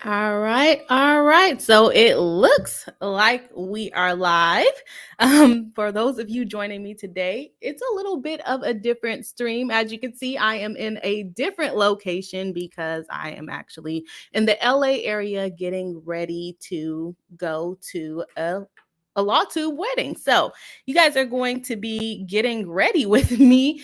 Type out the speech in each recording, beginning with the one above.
All right, all right. So it looks like we are live. For those of you joining me today, it's a little bit of a different stream. As you can see, I am in a different location because I am actually in the LA area getting ready to go to a Lawtube wedding. So you guys are going to be getting ready with me.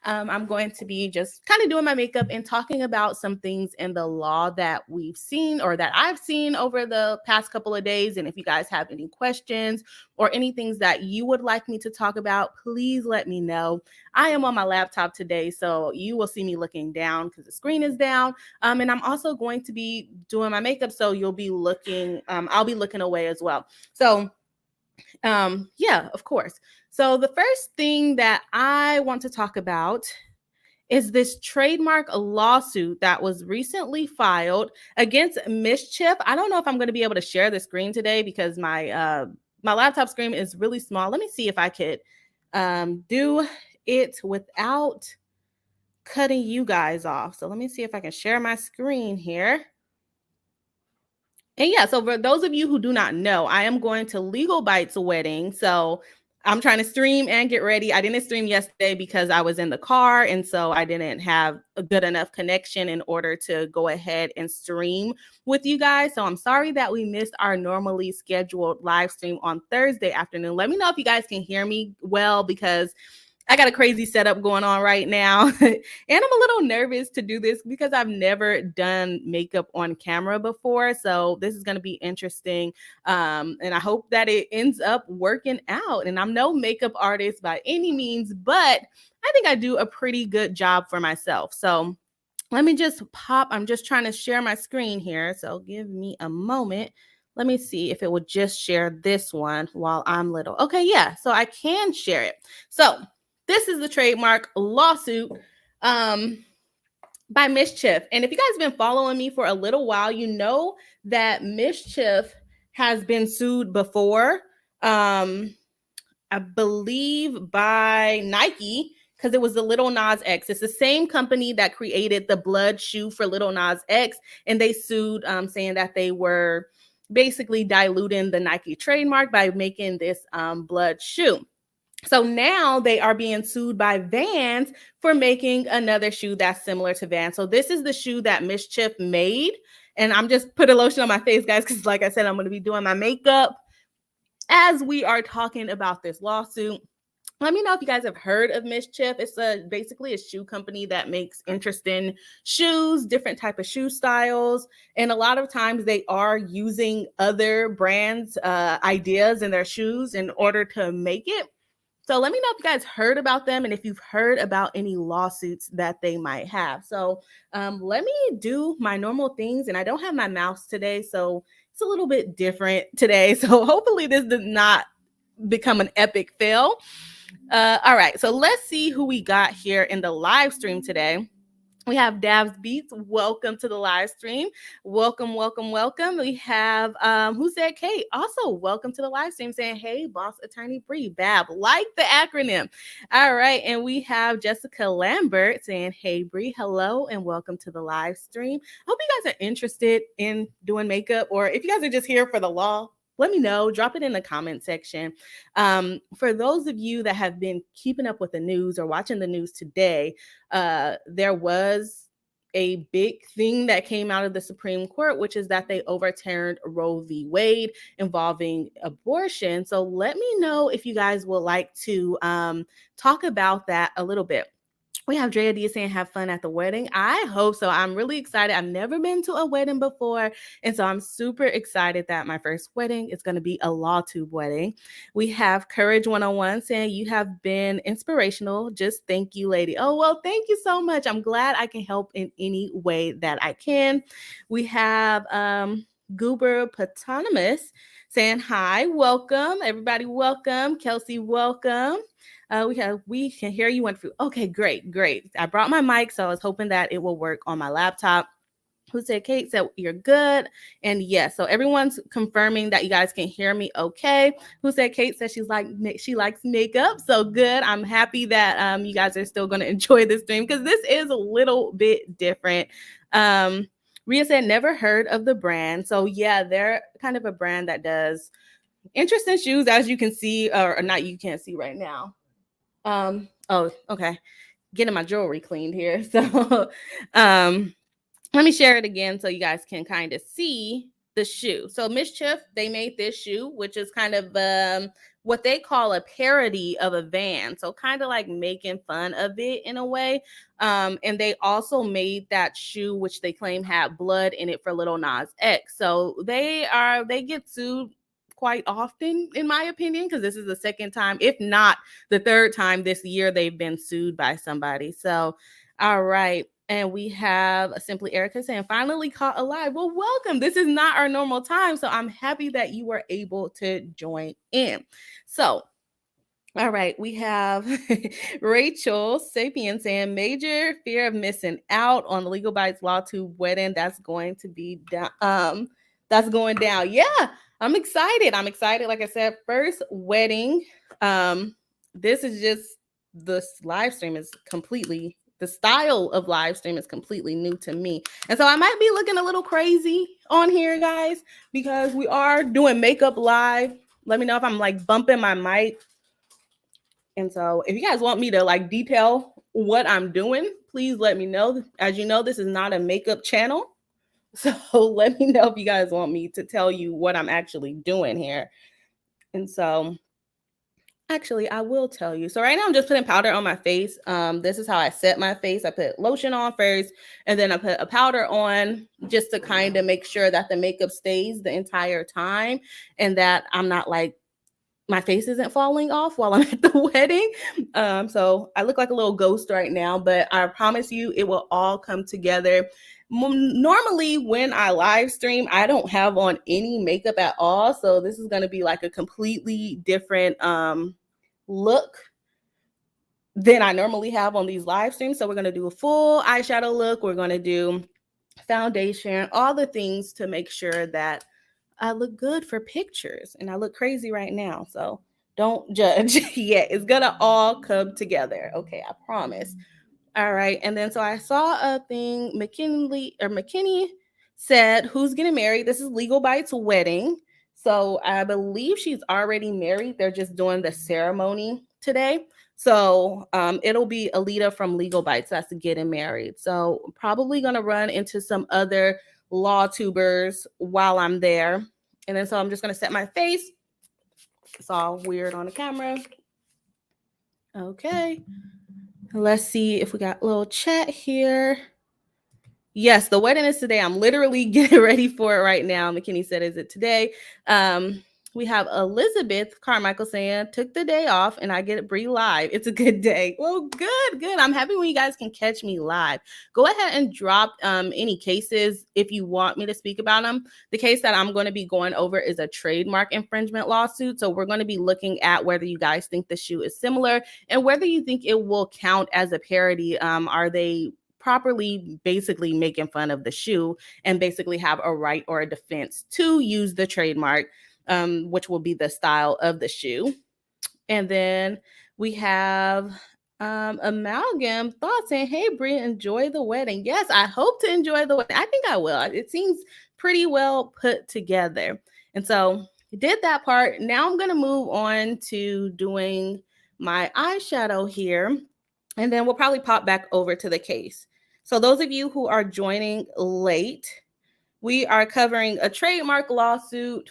I'm going to be just kind of doing my makeup and talking about some things in the law that we've seen or that I've seen over the past couple of days. And if you guys have any questions or any things that you would like me to talk about, please let me know. I am on my laptop today, so you will see me looking down because the screen is down. And I'm also going to be doing my makeup, so you'll be looking, I'll be looking away as well. So yeah, of course. So the first thing that I want to talk about is this trademark lawsuit that was recently filed against Mischief. I don't know if I'm going to be able to share the screen today because my laptop screen is really small. Let me see if I could do it without cutting you guys off. So let me see if I can share my screen here. And yeah, so for those of you who do not know, I am going to Legal Bites wedding. So I'm trying to stream and get ready. I didn't stream yesterday because I was in the car. And so I didn't have a good enough connection in order to go ahead and stream with you guys. So I'm sorry that we missed our normally scheduled live stream on Thursday afternoon. Let me know if you guys can hear me well because I got a crazy setup going on right now. And I'm a little nervous to do this because I've never done makeup on camera before. So this is going to be interesting. And I hope that it ends up working out. And I'm no makeup artist by any means, but I think I do a pretty good job for myself. So let me just pop. I'm just trying to share my screen here. So give me a moment. Let me see if it would just share this one while I'm little. Okay, yeah. So I can share it. So this is the trademark lawsuit by Mischief. And if you guys have been following me for a little while, you know that Mischief has been sued before. I believe by Nike because it was the Little Nas X. It's the same company that created the blood shoe for Little Nas X. And they sued saying that they were basically diluting the Nike trademark by making this blood shoe. So now they are being sued by Vans for making another shoe that's similar to Vans. So this is the shoe that Mischief made. And I'm just put a lotion on my face, guys, because like I said, I'm going to be doing my makeup as we are talking about this lawsuit. Let me know if you guys have heard of Mischief. It's basically a shoe company that makes interesting shoes, different type of shoe styles. And a lot of times they are using other brands' ideas in their shoes in order to make it. So let me know if you guys heard about them and if you've heard about any lawsuits that they might have. So let me do my normal things. And I don't have my mouse today, so it's a little bit different today. So hopefully this does not become an epic fail. All right, so let's see who we got here in the live stream today. We have Dabs Beats. Welcome to the live stream. Welcome, welcome, welcome. We have who said Kate. Also, welcome to the live stream saying, hey, boss attorney Bree. Bab, like the acronym. All right. And we have Jessica Lambert saying, hey, Bree, hello, and welcome to the live stream. I hope you guys are interested in doing makeup, or if you guys are just here for the law, let me know. Drop it in the comment section. For those of you that have been keeping up with the news or watching the news today, there was a big thing that came out of the Supreme Court, which is that they overturned Roe v. Wade involving abortion. So let me know if you guys would like to talk about that a little bit. We have Drea D saying have fun at the wedding. I hope so. I'm really excited. I've never been to a wedding before. And so I'm super excited that my first wedding is going to be a Lawtube wedding. We have Courage 101 saying you have been inspirational. Just thank you, lady. Oh, well, thank you so much. I'm glad I can help in any way that I can. We have Goober Patonimus saying hi. Welcome. Everybody welcome. Kelsey, welcome. We can hear you went through. Okay, great. I brought my mic, so I was hoping that it will work on my laptop. Who said Kate said you're good? And yes, so everyone's confirming that you guys can hear me okay. Who said Kate said she likes makeup. So good. I'm happy that you guys are still going to enjoy this stream because this is a little bit different. Rhea said, never heard of the brand. So yeah, they're kind of a brand that does interesting shoes, as you can see, or not, you can't see right now. Oh, okay. Getting my jewelry cleaned here. So let me share it again so you guys can kind of see the shoe. So Mischief, they made this shoe, which is kind of what they call a parody of a Van. So kind of like making fun of it in a way. And they also made that shoe, which they claim had blood in it, for Lil Nas X. So they get sued quite often, in my opinion, because this is the second time, if not the third time this year, they've been sued by somebody. So, all right. And we have Simply Erica saying, finally caught alive. Well, welcome. This is not our normal time. So I'm happy that you were able to join in. So, all right, we have Rachel Sapien saying, major fear of missing out on the Legal Bites Lawtube wedding. That's going to be down. That's going down. Yeah, I'm excited. Like I said, first wedding. This is just, this live stream is completely, the style of live stream is completely new to me. And so I might be looking a little crazy on here, guys, because we are doing makeup live. Let me know if I'm like bumping my mic. And so if you guys want me to like detail what I'm doing, please let me know. As you know, this is not a makeup channel. So let me know if you guys want me to tell you what I'm actually doing here. And so actually, I will tell you. So right now I'm just putting powder on my face. This is how I set my face. I put lotion on first, and then I put a powder on just to kind of make sure that the makeup stays the entire time and that I'm not like, my face isn't falling off while I'm at the wedding. So I look like a little ghost right now, but I promise you it will all come together. Normally when I live stream, I don't have on any makeup at all. So this is going to be like a completely different look than I normally have on these live streams. So we're going to do a full eyeshadow look. We're going to do foundation, all the things to make sure that I look good for pictures, and I look crazy right now. So don't judge yet. It's gonna all come together. Okay, I promise. All right. And then so I saw a thing, McKinney said, who's getting married? This is Legal Bites wedding. So I believe she's already married. They're just doing the ceremony today. So it'll be Alita from Legal Bites that's getting married. So probably gonna run into some other Lawtubers while I'm there. And then so I'm just gonna set my face. It's all weird on the camera. Okay. Let's see if we got a little chat here. Yes, the wedding is today. I'm literally getting ready for it right now. McKinney said, is it today? We have Elizabeth Carmichael saying, took the day off and I get it Bree live. It's a good day. Well, good. I'm happy when you guys can catch me live. Go ahead and drop any cases if you want me to speak about them. The case that I'm going to be going over is a trademark infringement lawsuit. So we're going to be looking at whether you guys think the shoe is similar and whether you think it will count as a parody. Are they properly basically making fun of the shoe and basically have a right or a defense to use the trademark, which will be the style of the shoe. And then we have Amalgam thoughts saying, hey, Brie, enjoy the wedding. Yes, I hope to enjoy the wedding. I think I will. It seems pretty well put together. And so did that part. Now I'm going to move on to doing my eyeshadow here. And then we'll probably pop back over to the case. So those of you who are joining late, we are covering a trademark lawsuit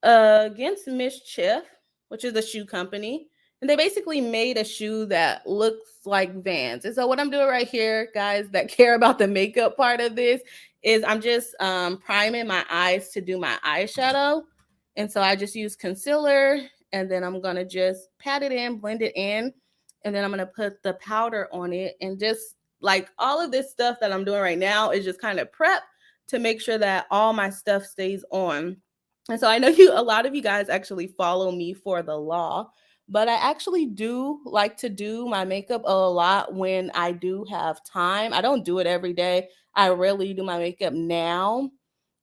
against Mischief, which is a shoe company. And they basically made a shoe that looks like Vans. And so what I'm doing right here, guys that care about the makeup part of this, is I'm just priming my eyes to do my eyeshadow. And so I just use concealer, and then I'm going to just pat it in, blend it in. And then I'm going to put the powder on it. And just like all of this stuff that I'm doing right now is just kind of prep to make sure that all my stuff stays on. And so I know a lot of you guys actually follow me for the law, but I actually do like to do my makeup a lot when I do have time. I don't do it every day. I rarely do my makeup now.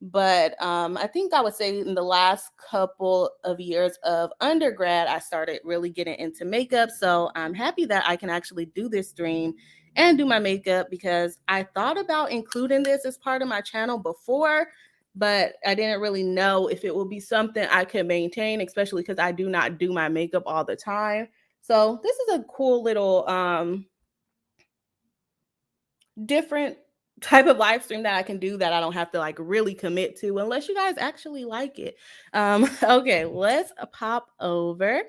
But I think I would say in the last couple of years of undergrad, I started really getting into makeup. So I'm happy that I can actually do this stream and do my makeup, because I thought about including this as part of my channel before, but I didn't really know if it would be something I could maintain, especially because I do not do my makeup all the time. So this is a cool little different type of live stream that I can do that I don't have to like really commit to, unless you guys actually like it. Okay, let's pop over.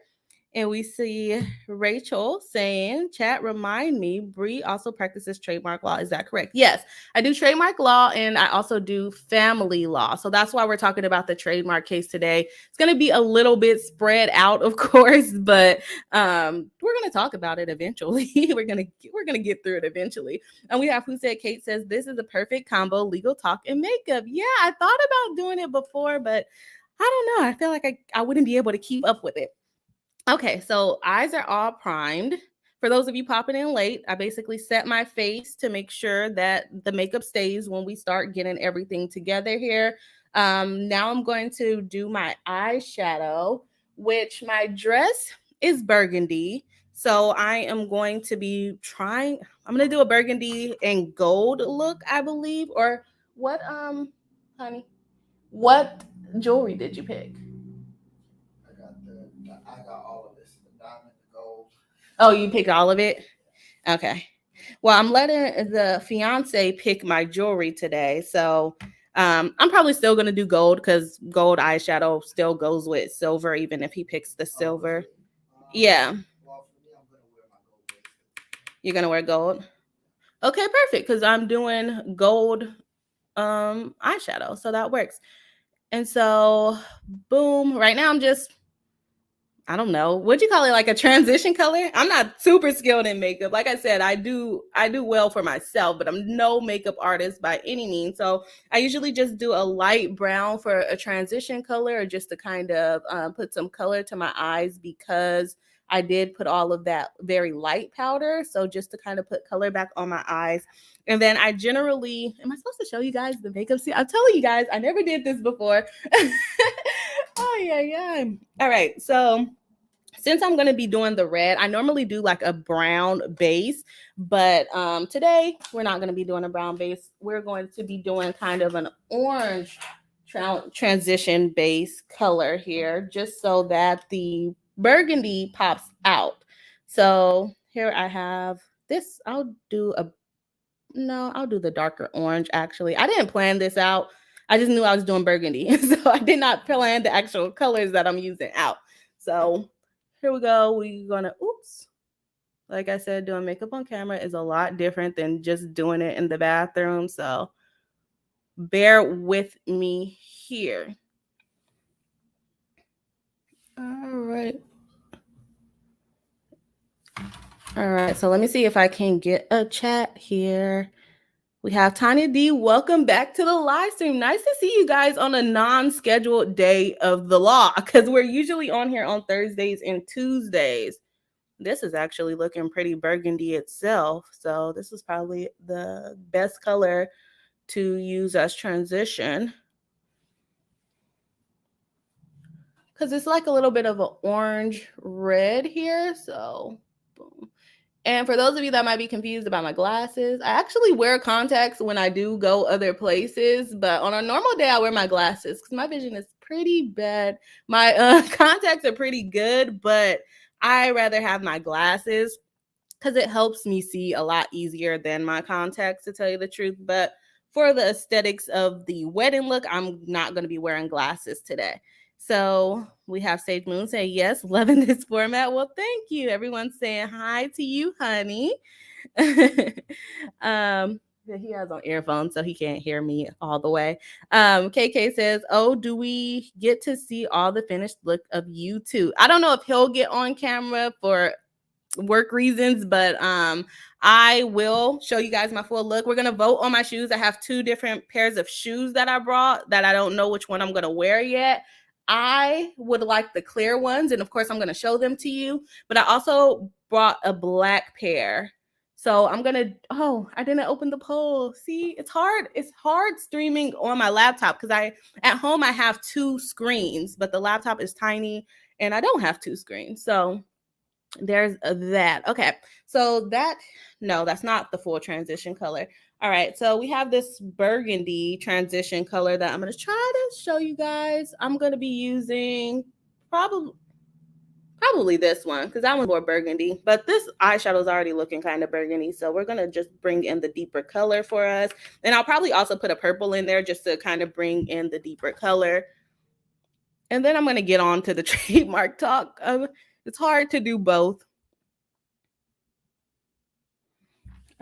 And we see Rachel saying, chat, remind me, Bree also practices trademark law. Is that correct? Yes, I do trademark law, and I also do family law. So that's why we're talking about the trademark case today. It's going to be a little bit spread out, of course, but we're going to talk about it eventually. we're going to get through it eventually. And we have Who Said Kate says, this is a perfect combo, legal talk and makeup. Yeah, I thought about doing it before, but I don't know. I feel like I wouldn't be able to keep up with it. Okay, so eyes are all primed. For those of you popping in late, I basically set my face to make sure that the makeup stays when we start getting everything together here. Now I'm going to do my eyeshadow, which my dress is burgundy. So I am going to be I'm going to do a burgundy and gold look, I believe. Or what, honey, what jewelry did you pick? I got all of this, the diamond, the gold. Oh, you picked all of it? Okay. Well, I'm letting the fiance pick my jewelry today. So I'm probably still going to do gold, because gold eyeshadow still goes with silver, even if he picks the silver. Yeah. Well, for me, I'm going to wear my gold bracelet. You're going to wear gold? Okay, perfect, because I'm doing gold eyeshadow. So that works. And so, boom. Right now, I'm just, I don't know, what'd you call it, like a transition color? I'm not super skilled in makeup. Like I said, I do well for myself, but I'm no makeup artist by any means. So I usually just do a light brown for a transition color, or just to kind of put some color to my eyes, because I did put all of that very light powder. So just to kind of put color back on my eyes. And then I generally, am I supposed to show you guys the makeup? See, I'm telling you guys, I never did this before. Oh, yeah. All right. So since I'm going to be doing the red, I normally do like a brown base, but today we're not going to be doing a brown base. We're going to be doing kind of an orange transition base color here, just so that the burgundy pops out. So here I have this. I'll do the darker orange, actually. I didn't plan this out. I just knew I was doing burgundy. So I did not plan the actual colors that I'm using out. So here we go. We're gonna, like I said, doing makeup on camera is a lot different than just doing it in the bathroom. So bear with me here. All right. So let me see if I can get a chat here. We have Tanya D. Welcome back to the live stream. Nice to see you guys on a non-scheduled day of the law, because we're usually on here on Thursdays and Tuesdays. This is actually looking pretty burgundy itself. So this is probably the best color to use as transition, because it's like a little bit of an orange red here. So boom. And for those of you that might be confused about my glasses, I actually wear contacts when I do go other places, but on a normal day, I wear my glasses because my vision is pretty bad. My contacts are pretty good, but I rather have my glasses because it helps me see a lot easier than my contacts, to tell you the truth. But for the aesthetics of the wedding look, I'm not going to be wearing glasses today. So we have Sage Moon say, yes, loving this format. Well, thank you. Everyone's saying hi to you, honey. He has on earphones, so he can't hear me all the way. KK says, oh, do we get to see all the finished look of you too? I don't know if he'll get on camera for work reasons, but I will show you guys my full look. We're gonna vote on my shoes. I have 2 different pairs of shoes that I brought that I don't know which one I'm gonna wear yet. I would like the clear ones, and of course I'm gonna show them to you, but I also brought a black pair. So I'm gonna, I didn't open the poll. See, it's hard streaming on my laptop, because at home I have 2 screens, but the laptop is tiny and I don't have 2 screens. So there's that. Okay, so no, that's not the full transition color. All right, so we have this burgundy transition color that I'm going to try to show you guys. I'm going to be using probably this one because that one's more burgundy, but this eyeshadow is already looking kind of burgundy, so we're going to just bring in the deeper color for us. And I'll probably also put a purple in there just to kind of bring in the deeper color. And then I'm going to get on to the trademark talk. It's hard to do both.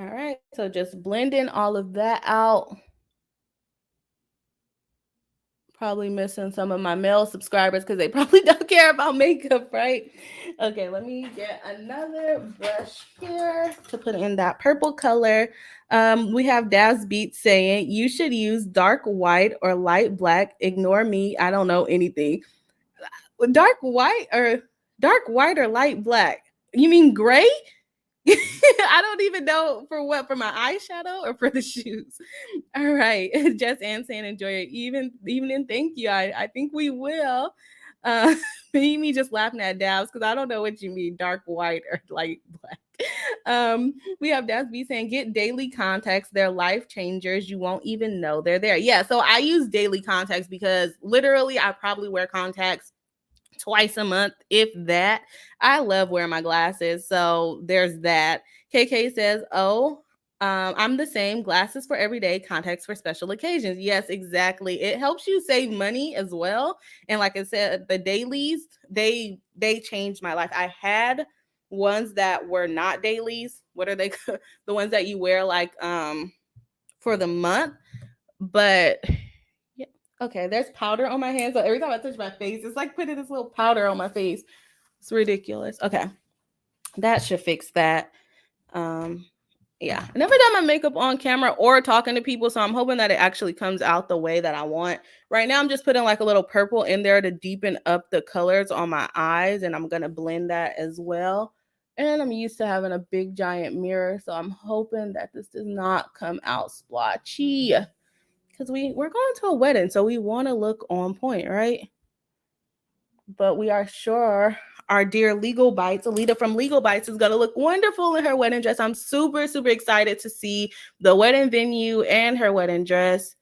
All right, so just blending all of that out. Probably missing some of my male subscribers because they probably don't care about makeup, right? Okay, let me get another brush here to put in that purple color. We have Daz Beat saying, you should use dark white or light black. Ignore me, I don't know anything. Dark white or light black? You mean gray? I don't even know for what, for my eyeshadow or for the shoes. All right. Just Ann saying enjoy it. Evening. Thank you. I think we will. Me just laughing at Dabs because I don't know what you mean, dark white or light black. We have Dabs B saying get daily contacts. They're life changers. You won't even know they're there. Yeah, so I use daily contacts because literally I probably wear contacts twice a month, if that. I love wearing my glasses, so there's that. KK says, oh, I'm the same. Glasses for every day, contacts for special occasions. Yes, exactly. It helps you save money as well. And like I said, the dailies, they changed my life. I had ones that were not dailies. What are they? The ones that you wear like for the month. But yeah. Okay, there's powder on my hands. So every time I touch my face, it's like putting this little powder on my face. It's ridiculous. Okay. That should fix that. Yeah. I never done my makeup on camera or talking to people, so I'm hoping that it actually comes out the way that I want. Right now, I'm just putting like a little purple in there to deepen up the colors on my eyes, and I'm going to blend that as well. And I'm used to having a big giant mirror, so I'm hoping that this does not come out splotchy because we're going to a wedding, so we want to look on point, right? But we are sure our dear Legal Bites, Alita from Legal Bites, is going to look wonderful in her wedding dress. I'm super, super excited to see the wedding venue and her wedding dress.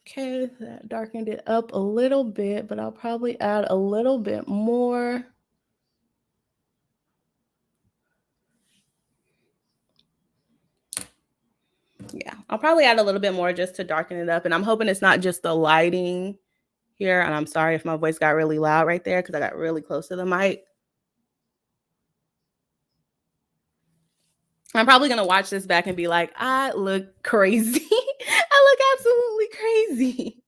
Okay, that darkened it up a little bit, but I'll probably add a little bit more. Yeah, I'll probably add a little bit more just to darken it up. And I'm hoping it's not just the lighting here. And I'm sorry if my voice got really loud right there because I got really close to the mic. I'm probably going to watch this back and be like, I look crazy. I look absolutely crazy.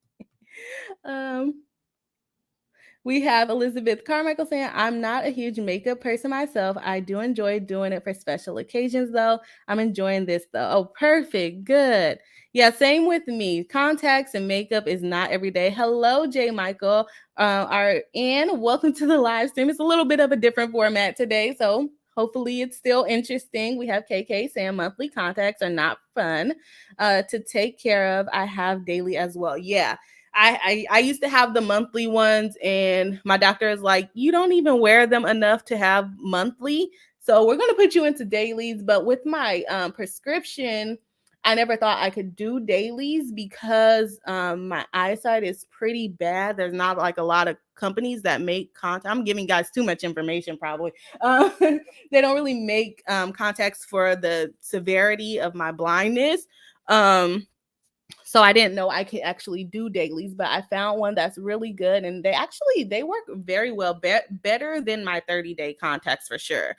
We have Elizabeth Carmichael saying, I'm not a huge makeup person myself. I do enjoy doing it for special occasions, though. I'm enjoying this, though. Oh, perfect. Good. Yeah, same with me. Contacts and makeup is not every day. Hello, J. Michael. And welcome to the live stream. It's a little bit of a different format today, so hopefully it's still interesting. We have KK saying monthly contacts are not fun to take care of. I have daily as well. Yeah. I used to have the monthly ones, and my doctor is like, you don't even wear them enough to have monthly. So we're going to put you into dailies. But with my prescription, I never thought I could do dailies because my eyesight is pretty bad. There's not like a lot of companies that make contact. I'm giving guys too much information probably. They don't really make contacts for the severity of my blindness. So I didn't know I could actually do dailies, but I found one that's really good, and they work very well, better than my 30-day contacts for sure.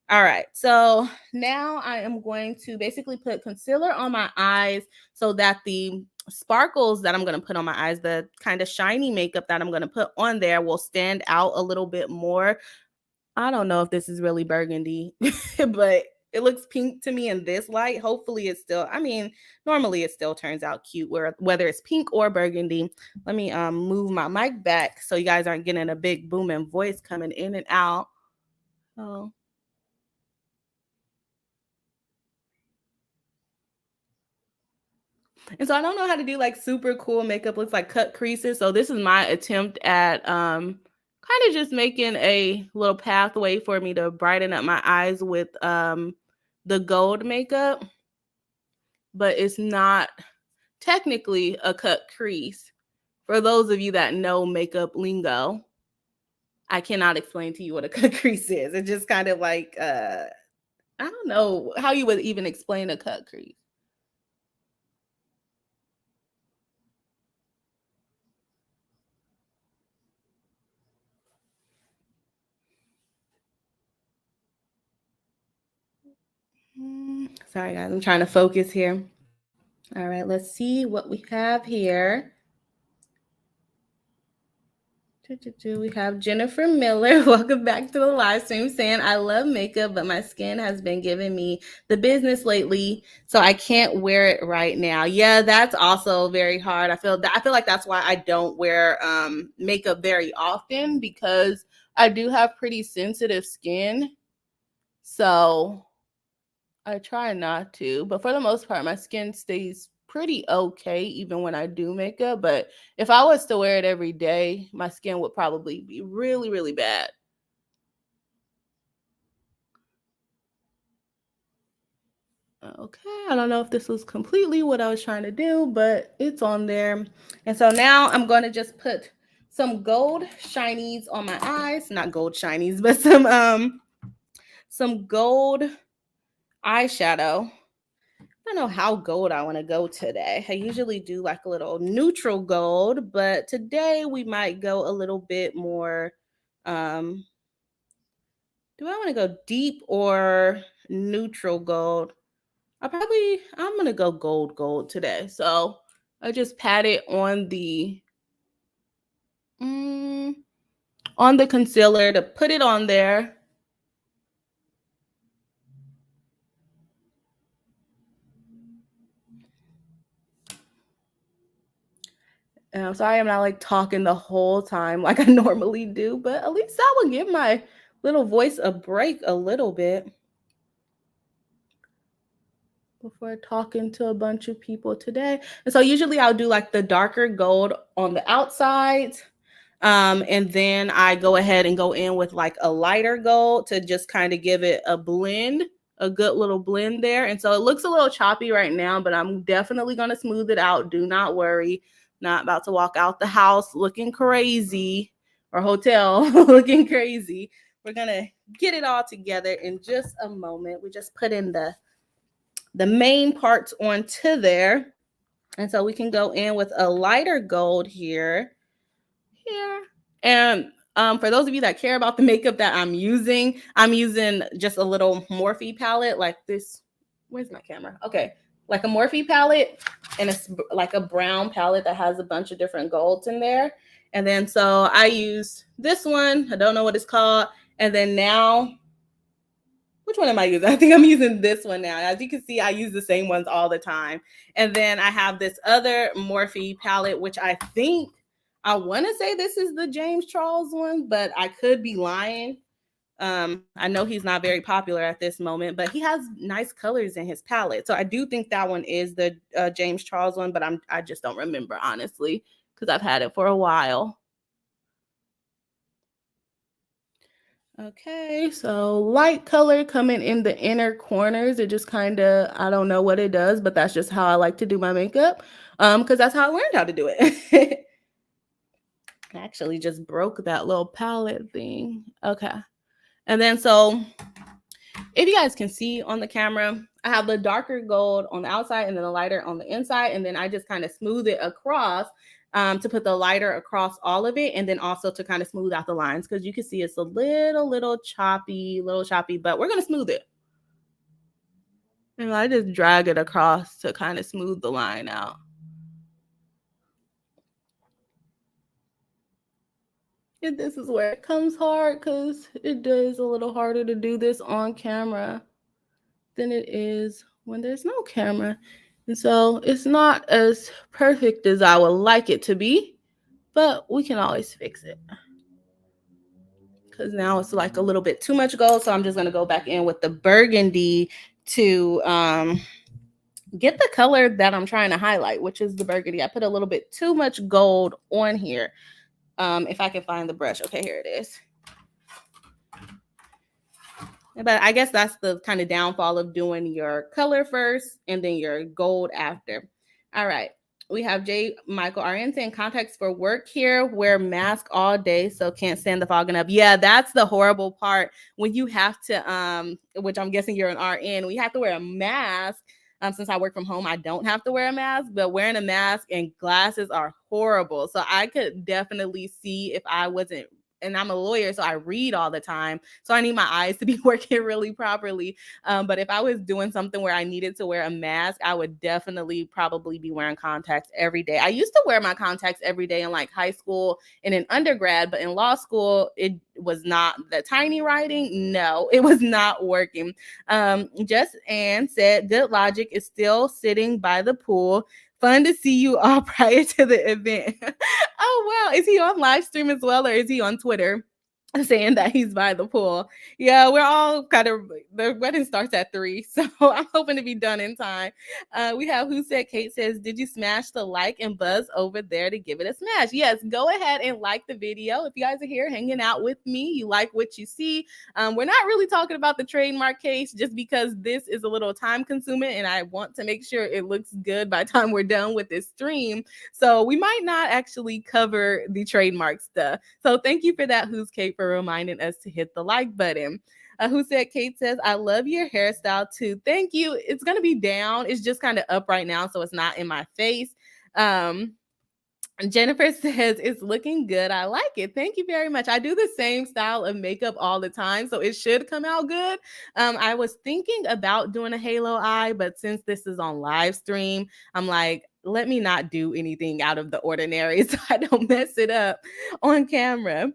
All right, so now I am going to basically put concealer on my eyes so that the sparkles that I'm going to put on my eyes, the kind of shiny makeup that I'm going to put on there, will stand out a little bit more. I don't know if this is really burgundy, but it looks pink to me in this light. Hopefully it's still, normally it still turns out cute whether it's pink or burgundy. Let me move my mic back so you guys aren't getting a big booming voice coming in and out. Oh. And so I don't know how to do like super cool makeup looks, like cut creases. So this is my attempt at kind of just making a little pathway for me to brighten up my eyes with the gold makeup, but it's not technically a cut crease. For those of you that know makeup lingo, I cannot explain to you what a cut crease is. It's just kind of like I don't know how you would even explain a cut crease. Sorry guys, I'm trying to focus here. All right, let's see what we have here. We have Jennifer Miller. Welcome back to the live stream, saying I love makeup, but my skin has been giving me the business lately, so I can't wear it right now. Yeah, that's also very hard. I feel like that's why I don't wear makeup very often, because I do have pretty sensitive skin. So I try not to, but for the most part, my skin stays pretty okay even when I do makeup. But if I was to wear it every day, my skin would probably be really, really bad. Okay, I don't know if this was completely what I was trying to do, but it's on there. And so now I'm going to just put some gold shinies on my eyes. Not gold shinies, but some gold eyeshadow. I don't know how gold I want to go today. I usually do like a little neutral gold, but today we might go a little bit more. Do I want to go deep or neutral gold? I'm going to go gold today. So I just pat it mm, on the concealer to put it on there. And I'm sorry I'm not like talking the whole time like I normally do, but at least I will give my little voice a break a little bit before talking to a bunch of people today. And so usually I'll do like the darker gold on the outside. And then I go ahead and go in with like a lighter gold to just kind of give it a blend, a good little blend there. And so it looks a little choppy right now, but I'm definitely going to smooth it out. Do not worry. Not about to walk out the house looking crazy, or hotel looking crazy. We're going to get it all together in just a moment. We just put in the main parts onto there. And so we can go in with a lighter gold here. And for those of you that care about the makeup that I'm using just a little Morphe palette like this. Where's my camera? Okay. Like a Morphe palette, and it's like a brown palette that has a bunch of different golds in there. And then so I use this one. I don't know what it's called. And then now, which one am I using? I think I'm using this one now. As you can see, I use the same ones all the time. And then I have this other Morphe palette, which I think I want to say this is the James Charles one, but I could be lying. I know he's not very popular at this moment, but he has nice colors in his palette. So I do think that one is the James Charles one, but I just don't remember, honestly, because I've had it for a while. Okay, so light color coming in the inner corners. It just kind of, I don't know what it does, but that's just how I like to do my makeup, because that's how I learned how to do it. I actually just broke that little palette thing. Okay. And then so if you guys can see on the camera, I have the darker gold on the outside and then the lighter on the inside. And then I just kind of smooth it across to put the lighter across all of it. And then also to kind of smooth out the lines, because you can see it's a little choppy, but we're going to smooth it. And I just drag it across to kind of smooth the line out. And this is where it comes hard, because it is a little harder to do this on camera than it is when there's no camera. And so it's not as perfect as I would like it to be, but we can always fix it. Because now it's like a little bit too much gold. So I'm just going to go back in with the burgundy to get the color that I'm trying to highlight, which is the burgundy. I put a little bit too much gold on here. If I can find the brush. Okay, here it is. But I guess that's the kind of downfall of doing your color first and then your gold after. All right. We have J. Michael RN saying contacts for work here, wear mask all day, so can't stand the fogging up. Yeah, that's the horrible part when you have to, which I'm guessing you're an RN, we have to wear a mask. Since I work from home, I don't have to wear a mask, but wearing a mask and glasses are horrible. So I could definitely see if I wasn't, and I'm a lawyer, so I read all the time. So I need my eyes to be working really properly. But if I was doing something where I needed to wear a mask, I would definitely probably be wearing contacts every day. I used to wear my contacts every day in like high school and in undergrad, but in law school, it was not the tiny writing. No, it was not working. Just Ann said, good logic is still sitting by the pool. Fun to see you all prior to the event. Oh, wow. Is he on live stream as well, or is he on Twitter saying that he's by the pool? Yeah, we're all kind of, the wedding starts at 3, so I'm hoping to be done in time. We have Who Said Kate says, did you smash the like and buzz over there to give it a smash? Yes, go ahead and like the video. If you guys are here hanging out with me, you like what you see. We're not really talking about the trademark case just because this is a little time consuming and I want to make sure it looks good by the time we're done with this stream. So we might not actually cover the trademark stuff. So thank you for that, Who's Kate, for reminding us to hit the like button. Who Said Kate says, I love your hairstyle too. Thank you. It's going to be down. It's just kind of up right now, so it's not in my face. Jennifer says, it's looking good. I like it. Thank you very much. I do the same style of makeup all the time, so it should come out good. I was thinking about doing a halo eye, but since this is on live stream, I'm like, let me not do anything out of the ordinary so I don't mess it up on camera.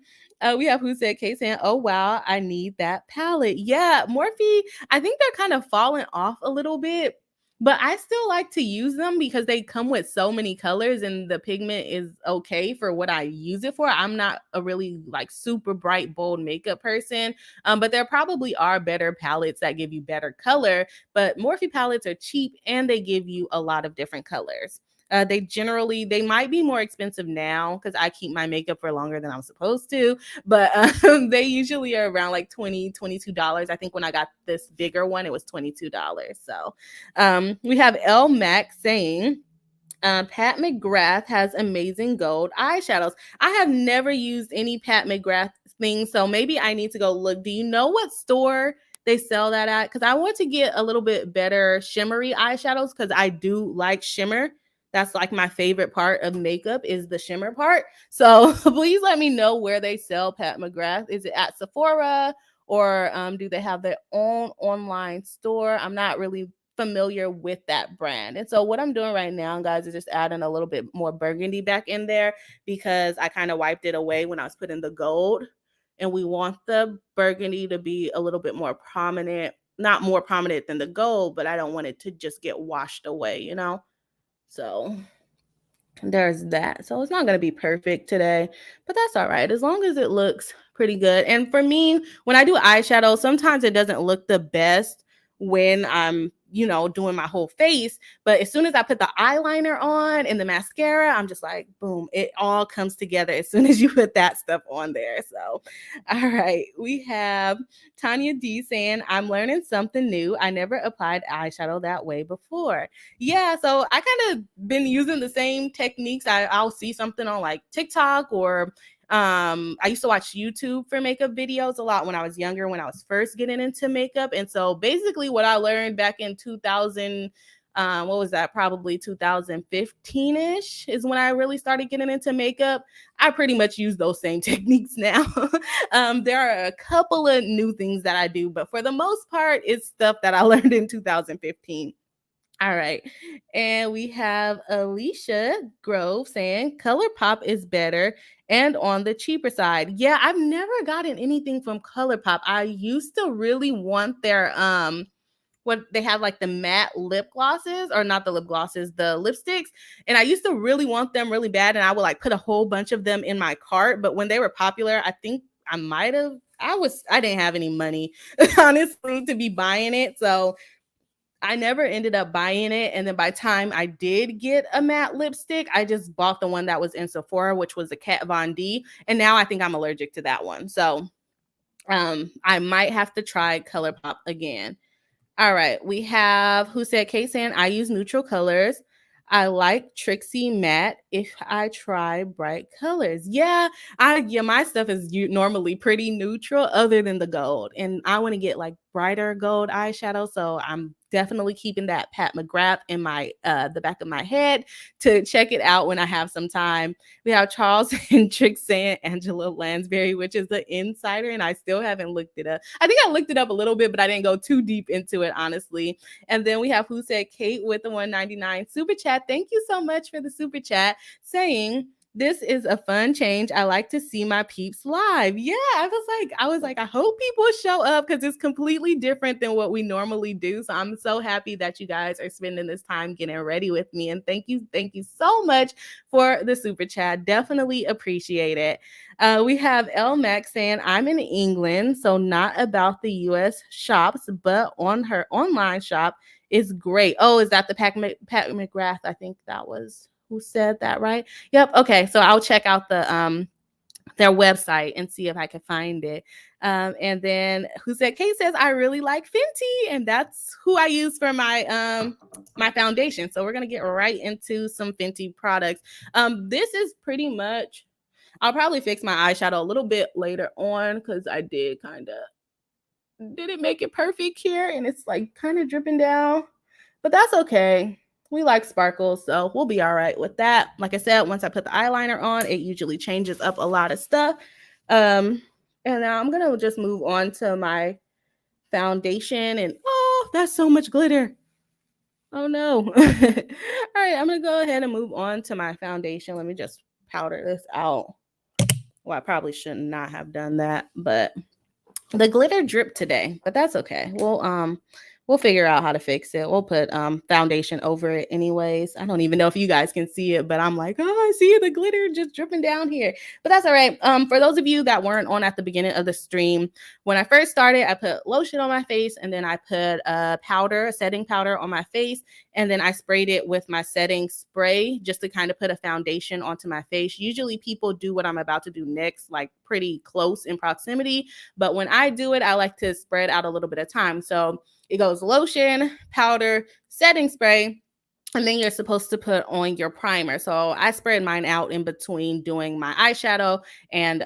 We have Who Said Kate saying, oh, wow, I need that palette. Yeah, Morphe, I think they're kind of falling off a little bit. But I still like to use them because they come with so many colors and the pigment is okay for what I use it for. I'm not a really like super bright, bold makeup person, but there probably are better palettes that give you better color. But Morphe palettes are cheap and they give you a lot of different colors. They might be more expensive now because I keep my makeup for longer than I'm supposed to, but they usually are around like $22. I think when I got this bigger one, it was $22. So we have L Mac saying, Pat McGrath has amazing gold eyeshadows. I have never used any Pat McGrath things, so maybe I need to go look. Do you know what store they sell that at? Because I want to get a little bit better shimmery eyeshadows because I do like shimmer. That's like my favorite part of makeup is the shimmer part. So please let me know where they sell Pat McGrath. Is it at Sephora or do they have their own online store? I'm not really familiar with that brand. And so what I'm doing right now, guys, is just adding a little bit more burgundy back in there because I kind of wiped it away when I was putting the gold. And we want the burgundy to be a little bit more prominent, not more prominent than the gold, but I don't want it to just get washed away, you know? So there's that. So it's not going to be perfect today, but that's all right as long as it looks pretty good. And for me, when I do eyeshadow, sometimes it doesn't look the best when I'm, doing my whole face. But as soon as I put the eyeliner on and the mascara, I'm just like, boom, it all comes together as soon as you put that stuff on there. So, all right. We have Tanya D saying, I'm learning something new. I never applied eyeshadow that way before. Yeah, so I kind of been using the same techniques. I'll see something on like TikTok or I used to watch YouTube for makeup videos a lot when I was younger, when I was first getting into makeup. And so basically what I learned back in 2000, what was that? Probably 2015-ish is when I really started getting into makeup. I pretty much use those same techniques now. There are a couple of new things that I do, but for the most part, it's stuff that I learned in 2015. All right. And we have Alicia Grove saying ColourPop is better and on the cheaper side. Yeah, I've never gotten anything from ColourPop. I used to really want their what they have like the matte lip glosses, or not the lip glosses, the lipsticks. And I used to really want them really bad. And I would like put a whole bunch of them in my cart. But when they were popular, I think I didn't have any money, honestly, to be buying it. So I never ended up buying it. And then by the time I did get a matte lipstick, I just bought the one that was in Sephora, which was a Kat Von D. And now I think I'm allergic to that one. So I might have to try ColourPop again. All right, we have who said Kate saying I use neutral colors. I like Trixie matte if I try bright colors. Yeah, my stuff is normally pretty neutral other than the gold. And I want to get like brighter gold eyeshadow, so I'm definitely keeping that Pat McGrath in my the back of my head to check it out when I have some time. We have Charles and Trick saying Angela Lansbury, which is the insider, and I still haven't looked it up. I think I looked it up a little bit, but I didn't go too deep into it, honestly. And then we have who said Kate with the 199 super chat. Thank you so much for the super chat saying this is a fun change. I like to see my peeps live. Yeah, I was like, I hope people show up because it's completely different than what we normally do. So I'm so happy that you guys are spending this time getting ready with me. And thank you so much for the super chat. Definitely appreciate it. We have El Max saying, I'm in England, so not about the US shops, but on her online shop is great. Oh, is that the Pat McGrath? I think that was who said that, right? Yep. Okay. So I'll check out the their website and see if I can find it. And then who said Kate says I really like Fenty, and that's who I use for my my foundation. So we're gonna get right into some Fenty products. This is pretty much. I'll probably fix my eyeshadow a little bit later on because I didn't make it perfect here, and it's like kind of dripping down, but that's okay. We like sparkles, so we'll be all right with that. Like I said, once I put the eyeliner on, it usually changes up a lot of stuff. And now I'm gonna just move on to my foundation, and oh, that's so much glitter. Oh no. All right, I'm gonna go ahead and move on to my foundation. Let me just powder this out. Well, I probably should not have done that, but the glitter dripped today, but that's okay. We'll figure out how to fix it. We'll put foundation over it anyways. I don't even know if you guys can see it, but I'm like, oh, I see the glitter just dripping down here. But that's all right. For those of you that weren't on at the beginning of the stream, when I first started, I put lotion on my face, and then I put a setting powder on my face, and then I sprayed it with my setting spray just to kind of put a foundation onto my face. Usually people do what I'm about to do next, like pretty close in proximity. But when I do it, I like to spread out a little bit of time. So it goes lotion, powder, setting spray, and then you're supposed to put on your primer. So I spread mine out in between doing my eyeshadow and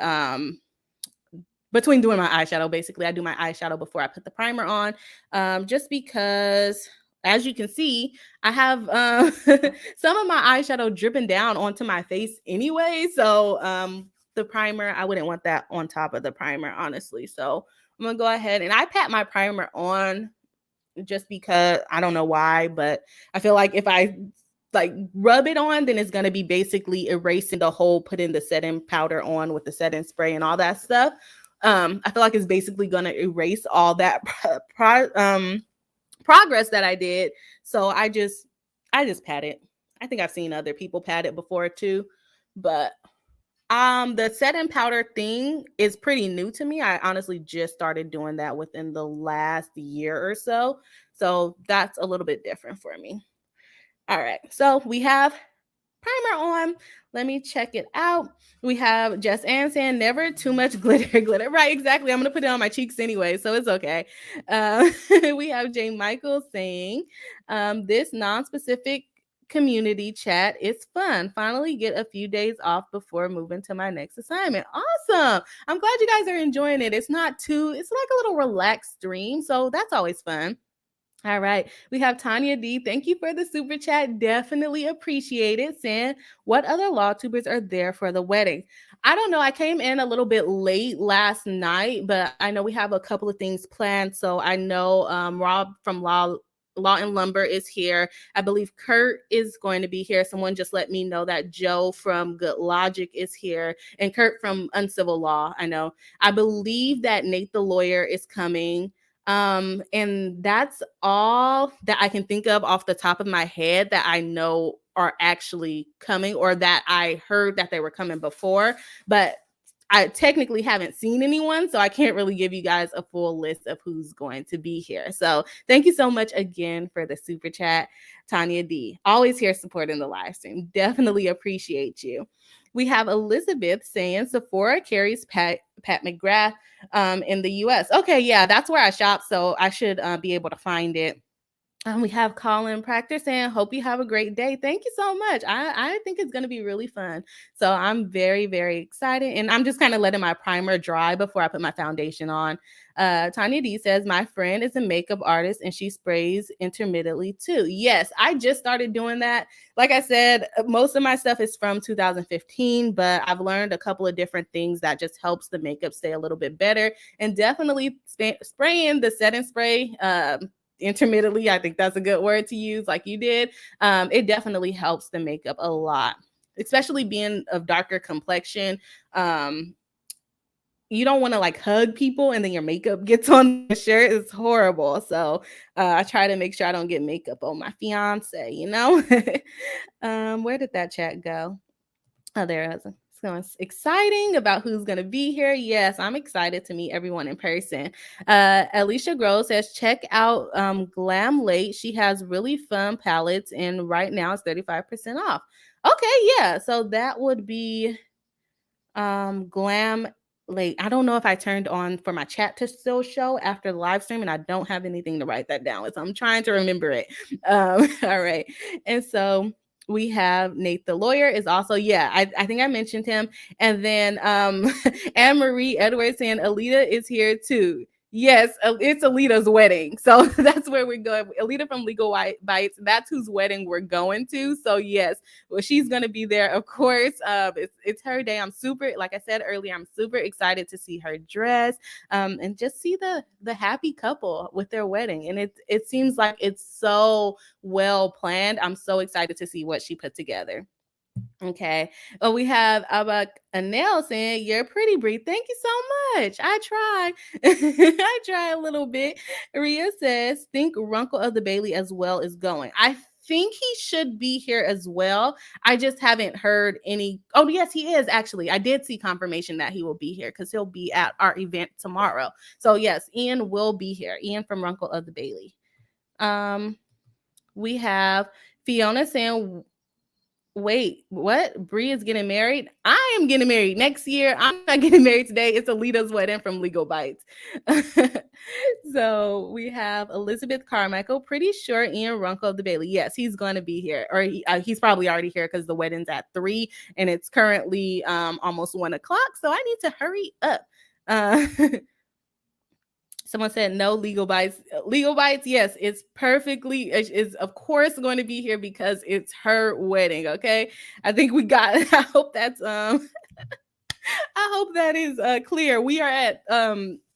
basically I do my eyeshadow before I put the primer on, just because as you can see, I have some of my eyeshadow dripping down onto my face anyway. So the primer, I wouldn't want that on top of the primer, honestly. So I'm gonna go ahead and I pat my primer on just because I don't know why, but I feel like if I like rub it on, then it's going to be basically erasing the whole putting the setting powder on with the setting spray and all that stuff. I feel like it's basically going to erase all that progress that I did. So I just pat it. I think I've seen other people pat it before too, but the setting powder thing is pretty new to me. I honestly just started doing that within the last year or so. So that's a little bit different for me. All right. So we have primer on. Let me check it out. We have Jess Ann saying never too much glitter. Right, exactly. I'm going to put it on my cheeks anyway, so it's okay. We have Jane Michaels saying this non-specific community chat is fun. Finally get a few days off before moving to my next assignment. Awesome. I'm glad you guys are enjoying it. It's like a little relaxed stream, so that's always fun. All right. We have Tanya D. Thank you for the super chat. Definitely appreciate it. Saying, what other Lawtubers are there for the wedding? I don't know. I came in a little bit late last night, but I know we have a couple of things planned. So I know Rob from Law and Lumber is here. I believe Kurt is going to be here. Someone just let me know that Joe from Good Logic is here, and Kurt from Uncivil Law. I know. I believe that Nate the lawyer is coming. And that's all that I can think of off the top of my head that I know are actually coming, or that I heard that they were coming before. But I technically haven't seen anyone, so I can't really give you guys a full list of who's going to be here. So thank you so much again for the super chat, Tanya D. Always here supporting the live stream. Definitely appreciate you. We have Elizabeth saying Sephora carries Pat McGrath in the US. Okay, yeah, that's where I shop, so I should be able to find it. We have Colin Proctor saying, hope you have a great day. Thank you so much. I think it's going to be really fun. So I'm very, very excited. And I'm just kind of letting my primer dry before I put my foundation on. Tanya D says, my friend is a makeup artist and she sprays intermittently too. Yes, I just started doing that. Like I said, most of my stuff is from 2015, but I've learned a couple of different things that just helps the makeup stay a little bit better. And definitely spraying the setting spray intermittently, I think that's a good word to use, like you did. It definitely helps the makeup a lot, especially being of darker complexion. You don't want to like hug people and then your makeup gets on the shirt. It's horrible. So I try to make sure I don't get makeup on my fiance, you know. Where did that chat go? Oh, there it is. So it's exciting about who's going to be here. Yes, I'm excited to meet everyone in person. Alicia Groves says, check out Glam Late. She has really fun palettes, and right now it's 35% off. Okay, yeah. So that would be Glam Late. I don't know if I turned on for my chat to still show after the live stream, and I don't have anything to write that down with. So I'm trying to remember it. All right. And so we have Nate the lawyer is also, yeah, I think I mentioned him. And then Anne Marie Edwards saying Alita is here too. Yes, it's Alita's wedding. So that's where we're going. Alita from Legal Bites, that's whose wedding we're going to. So yes, well, she's going to be there, of course. It's her day. I'm super, like I said earlier, I'm super excited to see her dress and just see the happy couple with their wedding. And it seems like it's so well planned. I'm so excited to see what she put together. Okay. Well, we have Abak Anel saying, you're pretty, Bree. Thank you so much. I try. I try a little bit. Ria says, think Runkle of the Bailey as well is going. I think he should be here as well. I just haven't heard any. Oh, yes, he is actually. I did see confirmation that he will be here because he'll be at our event tomorrow. So yes, Ian will be here. Ian from Runkle of the Bailey. We have Fiona saying, wait, what? Bree is getting married? I am getting married next year. I'm not getting married today. It's Alita's wedding from Legal Bites. So we have Elizabeth Carmichael. Pretty sure Ian Runkle of the Bailey. Yes, he's going to be here. Or he's probably already here because the wedding's at 3 and it's currently almost 1 o'clock. So I need to hurry up. Someone said no Legal Bites. Legal Bites, yes, it's perfectly, is of course going to be here because it's her wedding. Okay, I think we got. I hope that's I hope that is clear. We are at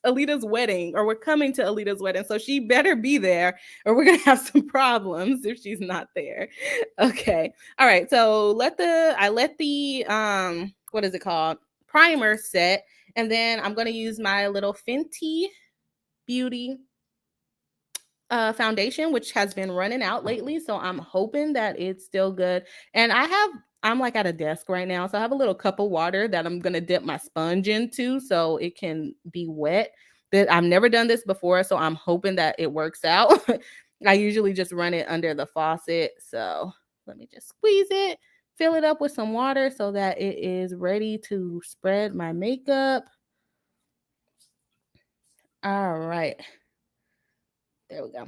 Alita's wedding, or we're coming to Alita's wedding, so she better be there, or we're gonna have some problems if she's not there. Okay, all right. So I let the what is it called, primer set, and then I'm gonna use my little Fenty Beauty foundation, which has been running out lately. So I'm hoping that it's still good. And I'm like at a desk right now. So I have a little cup of water that I'm going to dip my sponge into so it can be wet. That I've never done this before. So I'm hoping that it works out. I usually just run it under the faucet. So let me just squeeze it, fill it up with some water so that it is ready to spread my makeup. All right. There we go.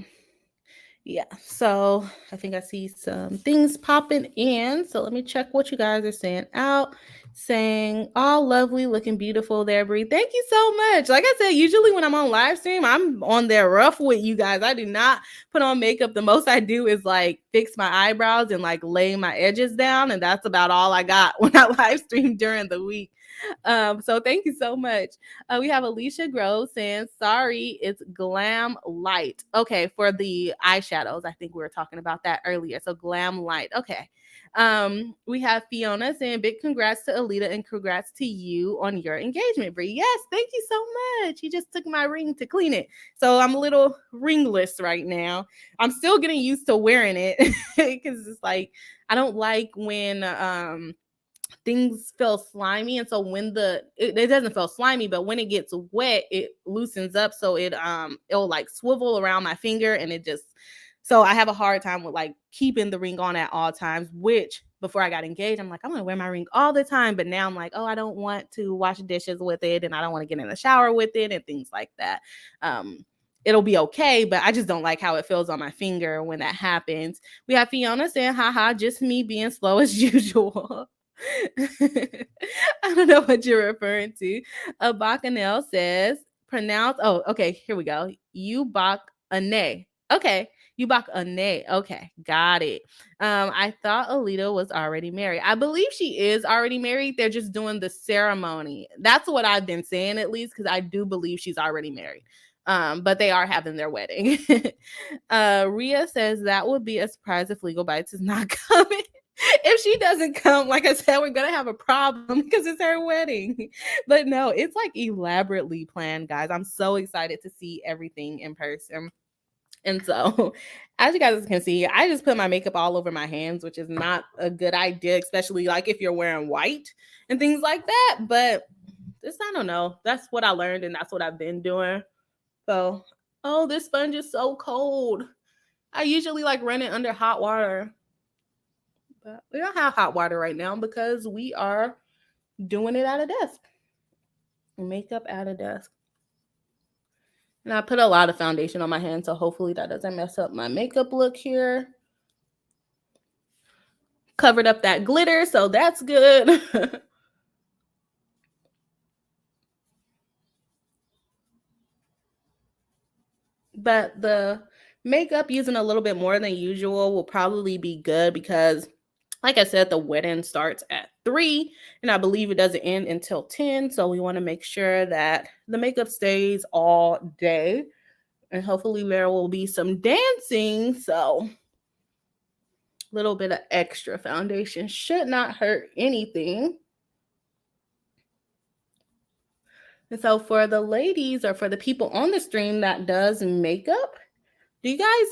Yeah, so I think I see some things popping in. So let me check what you guys are saying out. Saying all lovely, looking beautiful there, Bree. Thank you so much. Like I said, usually when I'm on live stream, I'm on there rough with you guys. I do not put on makeup. The most I do is like fix my eyebrows and like lay my edges down. And that's about all I got when I live stream during the week. So thank you so much. We have Alicia Groves saying, sorry, it's Glam Light. Okay, for the eyeshadows. I think we were talking about that earlier. So Glam Light. Okay. We have Fiona saying, big congrats to Alita and congrats to you on your engagement, Brie. Yes, thank you so much. You just took my ring to clean it. So I'm a little ringless right now. I'm still getting used to wearing it because it's like, I don't like when things feel slimy, and so when it doesn't feel slimy, but when it gets wet, it loosens up, so it'll like swivel around my finger, and it just, so I have a hard time with like keeping the ring on at all times, which before I got engaged, I'm like, I'm gonna wear my ring all the time, but now I'm like, oh, I don't want to wash dishes with it, and I don't want to get in the shower with it and things like that. It'll be okay, but I just don't like how it feels on my finger when that happens. We have Fiona saying, haha, just me being slow as usual. I don't know what you're referring to. Bacanel says, pronounce, oh, okay, here we go. Ubakane. Okay, Ubakane. Okay, got it. I thought Alita was already married. I believe she is already married. They're just doing the ceremony. That's what I've been saying, at least, because I do believe she's already married. But they are having their wedding. Ria says that would be a surprise if Legal Bites is not coming. If she doesn't come, like I said, we're gonna have a problem because it's her wedding. But no, it's like elaborately planned, guys. I'm so excited to see everything in person. And so, as you guys can see, I just put my makeup all over my hands, which is not a good idea, especially like if you're wearing white and things like that. But this, I don't know. That's what I learned, and that's what I've been doing. So, oh, this sponge is so cold. I usually like run it under hot water. But we don't have hot water right now because we are doing it at a desk. Makeup at a desk. And I put a lot of foundation on my hand, so hopefully that doesn't mess up my makeup look here. Covered up that glitter, so that's good. But the makeup using a little bit more than usual will probably be good because, like I said, the wedding starts at 3, and I believe it doesn't end until 10. So we want to make sure that the makeup stays all day. And hopefully there will be some dancing. So a little bit of extra foundation should not hurt anything. And so for the ladies or for the people on the stream that does makeup, do you guys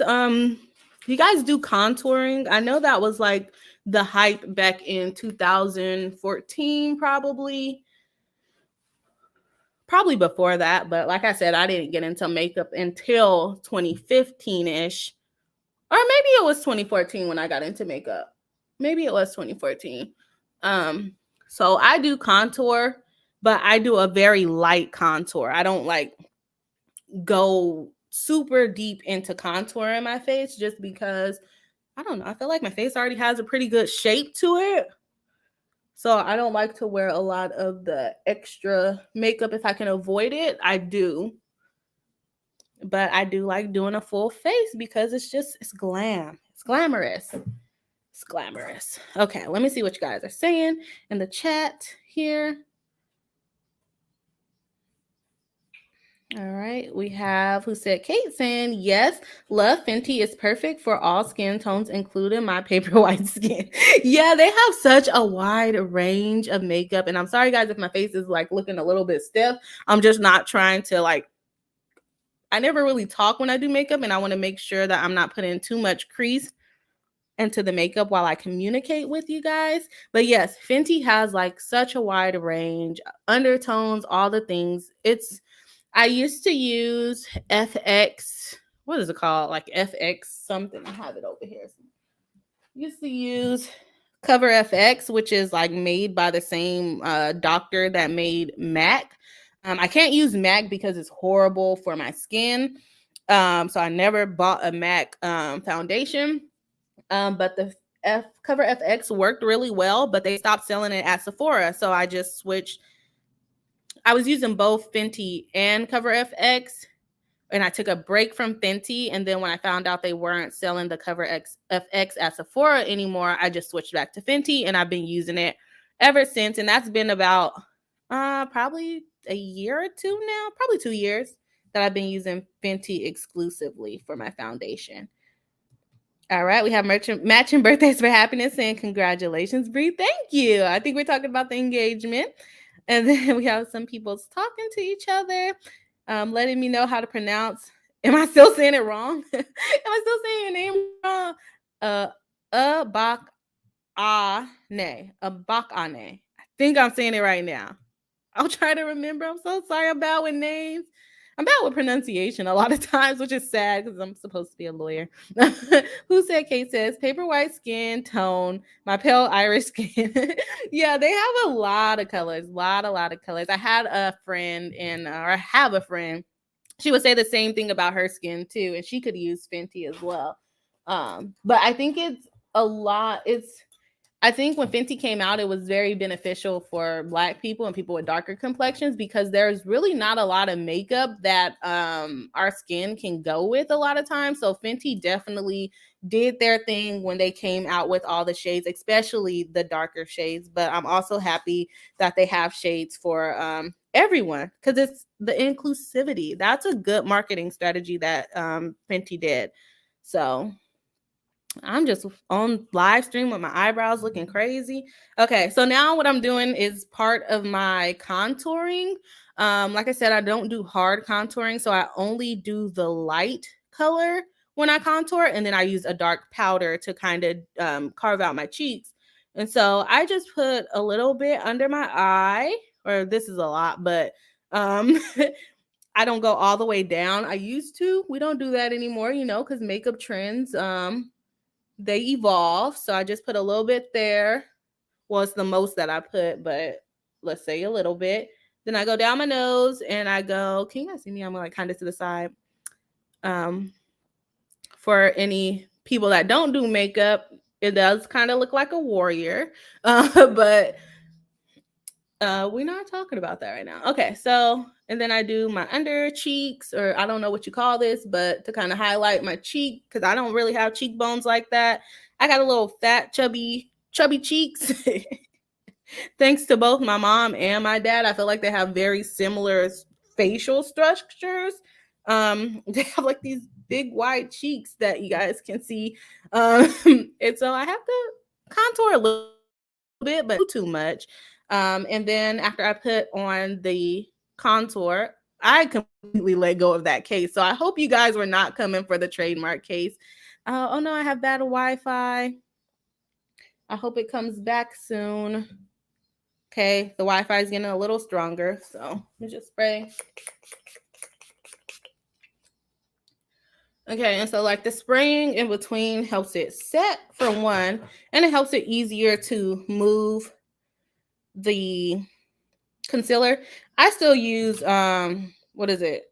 do contouring? I know that was like the hype back in 2014, probably before that, but like I said, I didn't get into makeup until 2015-ish. Or maybe it was 2014 when I got into makeup. Maybe it was 2014. So I do contour, but I do a very light contour. I don't like go super deep into contouring my face just because, I don't know, I feel like my face already has a pretty good shape to it. So I don't like to wear a lot of the extra makeup if I can avoid it. I do. But I do like doing a full face because it's glam. It's glamorous. It's glamorous. Okay, let me see what you guys are saying in the chat here. All right, we have who said Kate saying, yes, love Fenty is perfect for all skin tones, including my paper white skin. Yeah, they have such a wide range of makeup. And I'm sorry, guys, if my face is like looking a little bit stiff. I'm just not trying to like, I never really talk when I do makeup, and I want to make sure that I'm not putting too much crease into the makeup while I communicate with you guys. But yes, Fenty has like such a wide range, undertones, all the things. I used to use FX. What is it called? Like FX something. I have it over here. Used to use Cover FX, which is like made by the same doctor that made MAC. I can't use MAC because it's horrible for my skin. So I never bought a MAC foundation. But the Cover FX worked really well, but they stopped selling it at Sephora. So I just switched. I was using both Fenty and Cover FX, and I took a break from Fenty. And then when I found out they weren't selling the Cover FX at Sephora anymore, I just switched back to Fenty, and I've been using it ever since. And that's been about probably a year or two now, probably 2 years that I've been using Fenty exclusively for my foundation. All right, we have matching birthdays for happiness saying congratulations, Bree. Thank you. I think we're talking about the engagement. And then we have some people talking to each other, letting me know how to pronounce. Am I still saying it wrong? Am I still saying your name wrong? Abakane. I think I'm saying it right now. I'll try to remember. I'm so sorry. I'm bad with names. I'm bad with pronunciation a lot of times, which is sad because I'm supposed to be a lawyer. Who said Kate says paper white skin tone, my pale Irish skin. Yeah, they have a lot of colors, a lot of colors. I had a friend or I have a friend. She would say the same thing about her skin too, and she could use Fenty as well. But I think it's a lot. I think when Fenty came out, it was very beneficial for Black people and people with darker complexions because there's really not a lot of makeup that our skin can go with a lot of times. So Fenty definitely did their thing when they came out with all the shades, especially the darker shades. But I'm also happy that they have shades for everyone because it's the inclusivity. That's a good marketing strategy that Fenty did. So I'm just on live stream with my eyebrows looking crazy. Okay, so now what I'm doing is part of my contouring. Like I said, I don't do hard contouring, so I only do the light color when I contour, and then I use a dark powder to kind of carve out my cheeks. And so I just put a little bit under my eye, or this is a lot, but I don't go all the way down. I used to. We don't do that anymore, because makeup trends. They evolve. So I just put a little bit there. Well, it's the most that I put, but let's say a little bit. Then I go down my nose and I go, can you guys see me? I'm like kind of to the side. For any people that don't do makeup, it does kind of look like a warrior. But we're not talking about that right now. Okay, so and then I do my under cheeks, or I don't know what you call this, but to kind of highlight my cheek because I don't really have cheekbones like that. I got a little fat, chubby cheeks. Thanks to both my mom and my dad, I feel like they have very similar facial structures. They have like these big wide cheeks that you guys can see. And so I have to contour a little bit, but too much. And then after I put on the contour, I completely let go of that case. So I hope you guys were not coming for the trademark case. Oh no, I have bad Wi-Fi. I hope it comes back soon. Okay, the Wi-Fi is getting a little stronger, so let me just spray. Okay, and so like the spraying in between helps it set for one, and it helps it easier to move the concealer. I still use what is it?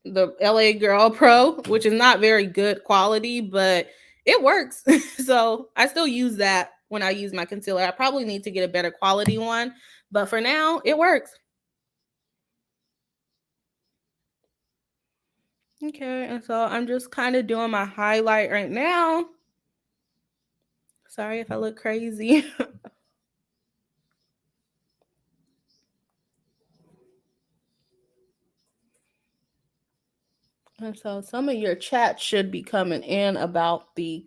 The LA Girl Pro, which is not very good quality, but it works. So I still use that when I use my concealer. I probably need to get a better quality one, but for now, it works. Okay, and so I'm just kind of doing my highlight right now. Sorry if I look crazy. And so some of your chat should be coming in about the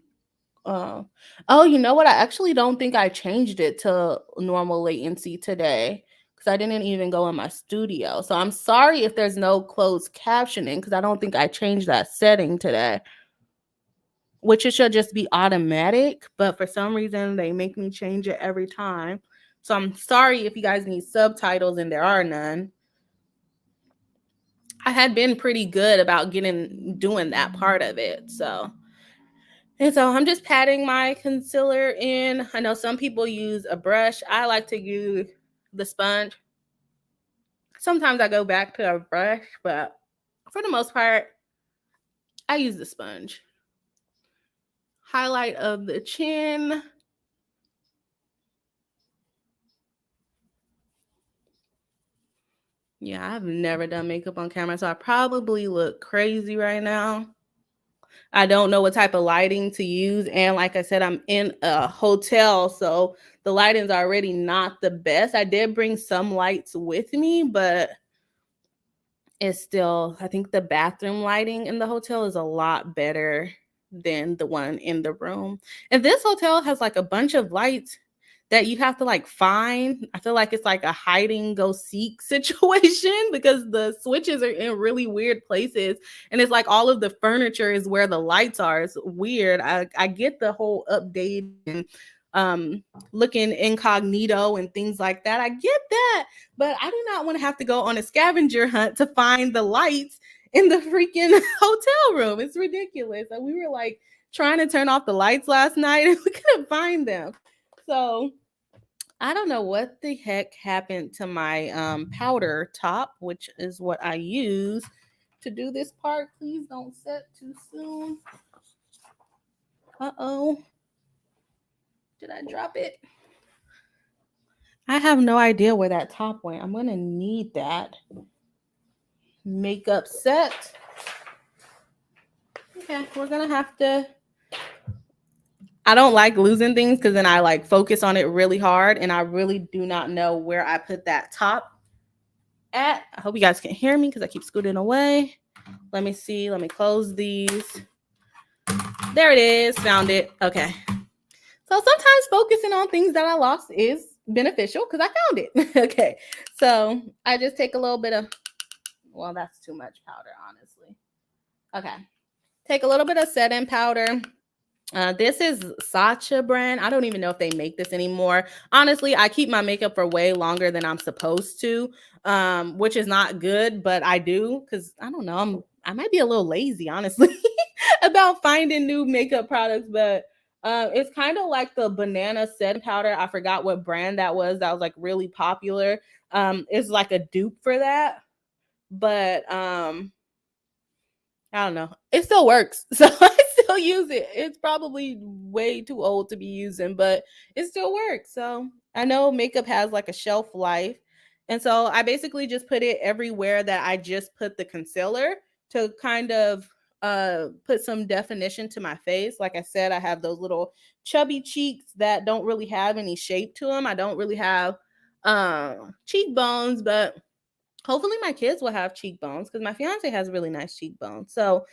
oh, you know what? I actually don't think I changed it to normal latency today because I didn't even go in my studio. So I'm sorry if there's no closed captioning because I don't think I changed that setting today, which it should just be automatic. But for some reason, they make me change it every time. So I'm sorry if you guys need subtitles and there are none. I had been pretty good about doing that part of it. And so I'm just patting my concealer in. I know some people use a brush. I like to use the sponge. Sometimes I go back to a brush, but for the most part, I use the sponge. Highlight of the chin. Yeah, I've never done makeup on camera, so I probably look crazy right now. I don't know what type of lighting to use. And like I said, I'm in a hotel, so the lighting's already not the best. I did bring some lights with me, but it's still, I think the bathroom lighting in the hotel is a lot better than the one in the room. And this hotel has like a bunch of lights that you have to like find. I feel like it's like a hiding go seek situation because the switches are in really weird places. And it's like all of the furniture is where the lights are. It's weird. I get the whole update and looking incognito and things like that. I get that, but I do not want to have to go on a scavenger hunt to find the lights in the freaking hotel room. It's ridiculous. And we were like trying to turn off the lights last night and we couldn't find them. So I don't know what the heck happened to my powder top, which is what I use to do this part. Please don't set too soon. Uh-oh. Did I drop it? I have no idea where that top went. I'm going to need that. Makeup set. Okay, we're going to have to... I don't like losing things because then I like focus on it really hard and I really do not know where I put that top at. I hope you guys can hear me because I keep scooting away. Let me see. Let me close these. There it is. Found it. Okay. So sometimes focusing on things that I lost is beneficial because I found it. Okay. So I just take a little bit of, well, that's too much powder, honestly. Okay. Take a little bit of setting powder. This is Sacha brand. I don't even know if they make this anymore. Honestly, I keep my makeup for way longer than I'm supposed to, which is not good, but I do because I don't know. I might be a little lazy, honestly, about finding new makeup products, but it's kind of like the banana setting powder. I forgot what brand that was. That was like really popular. It's like a dupe for that, but I don't know. It still works. So I still use it. It's probably way too old to be using, but it still works. So I know makeup has like a shelf life. And so I basically just put it everywhere that I just put the concealer to kind of put some definition to my face. Like I said, I have those little chubby cheeks that don't really have any shape to them. I don't really have cheekbones, but hopefully my kids will have cheekbones because my fiance has really nice cheekbones. So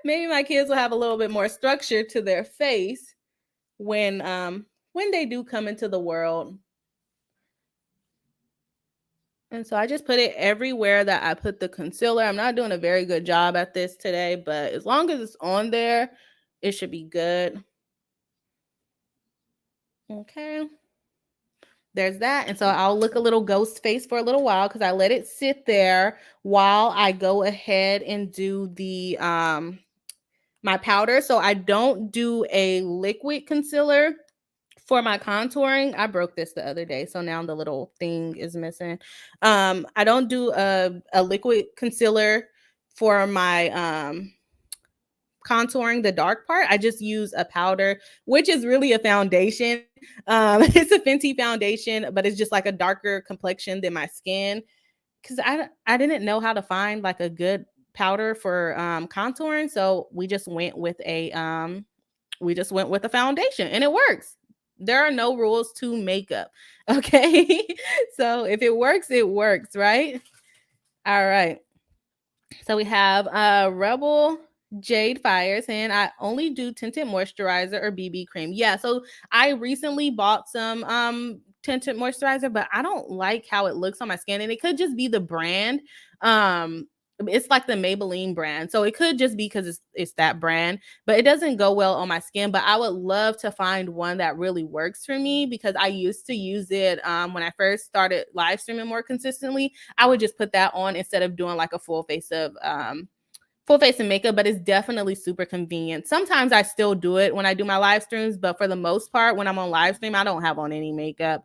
maybe my kids will have a little bit more structure to their face when they do come into the world. And so I just put it everywhere that I put the concealer. I'm not doing a very good job at this today, but as long as it's on there, it should be good. Okay. There's that. And so I'll look a little ghost face for a little while because I let it sit there while I go ahead and do the my powder. So I don't do a liquid concealer for my contouring. I broke this the other day, so now the little thing is missing. I don't do a liquid concealer for my contouring the dark part. I just use a powder, which is really a foundation. It's a Fenty foundation, but it's just like a darker complexion than my skin. Because I didn't know how to find like a good powder for contouring, so we just went with a foundation, and it works. There are no rules to makeup. Okay, so if it works, right? All right. So we have Rebel Jade Fires, and I only do tinted moisturizer or BB cream. Yeah, so I recently bought some tinted moisturizer, but I don't like how it looks on my skin, and it could just be the brand. It's like the Maybelline brand, so it could just be because it's that brand, but it doesn't go well on my skin. But I would love to find one that really works for me because I used to use it when I first started live streaming more consistently. I would just put that on instead of doing like a full face of makeup, but it's definitely super convenient. Sometimes I still do it when I do my live streams, but for the most part, when I'm on live stream, I don't have on any makeup.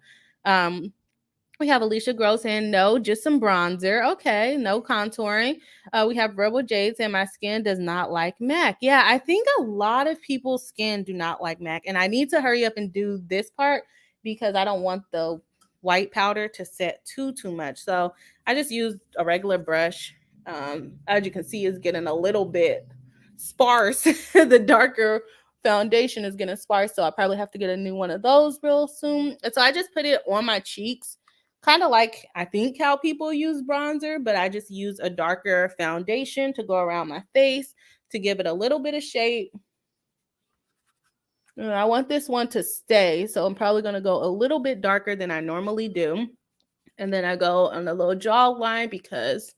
We have Alicia Gross saying, no, just some bronzer. Okay, no contouring. We have Rebel Jade saying, my skin does not like MAC. Yeah, I think a lot of people's skin do not like MAC, and I need to hurry up and do this part because I don't want the white powder to set too much. So I just used a regular brush. As you can see, it's getting a little bit sparse. The darker foundation is getting sparse, so I probably have to get a new one of those real soon. And so I just put it on my cheeks, kind of like I think how people use bronzer, but I just use a darker foundation to go around my face to give it a little bit of shape. And I want this one to stay, so I'm probably going to go a little bit darker than I normally do. And then I go on the little jawline because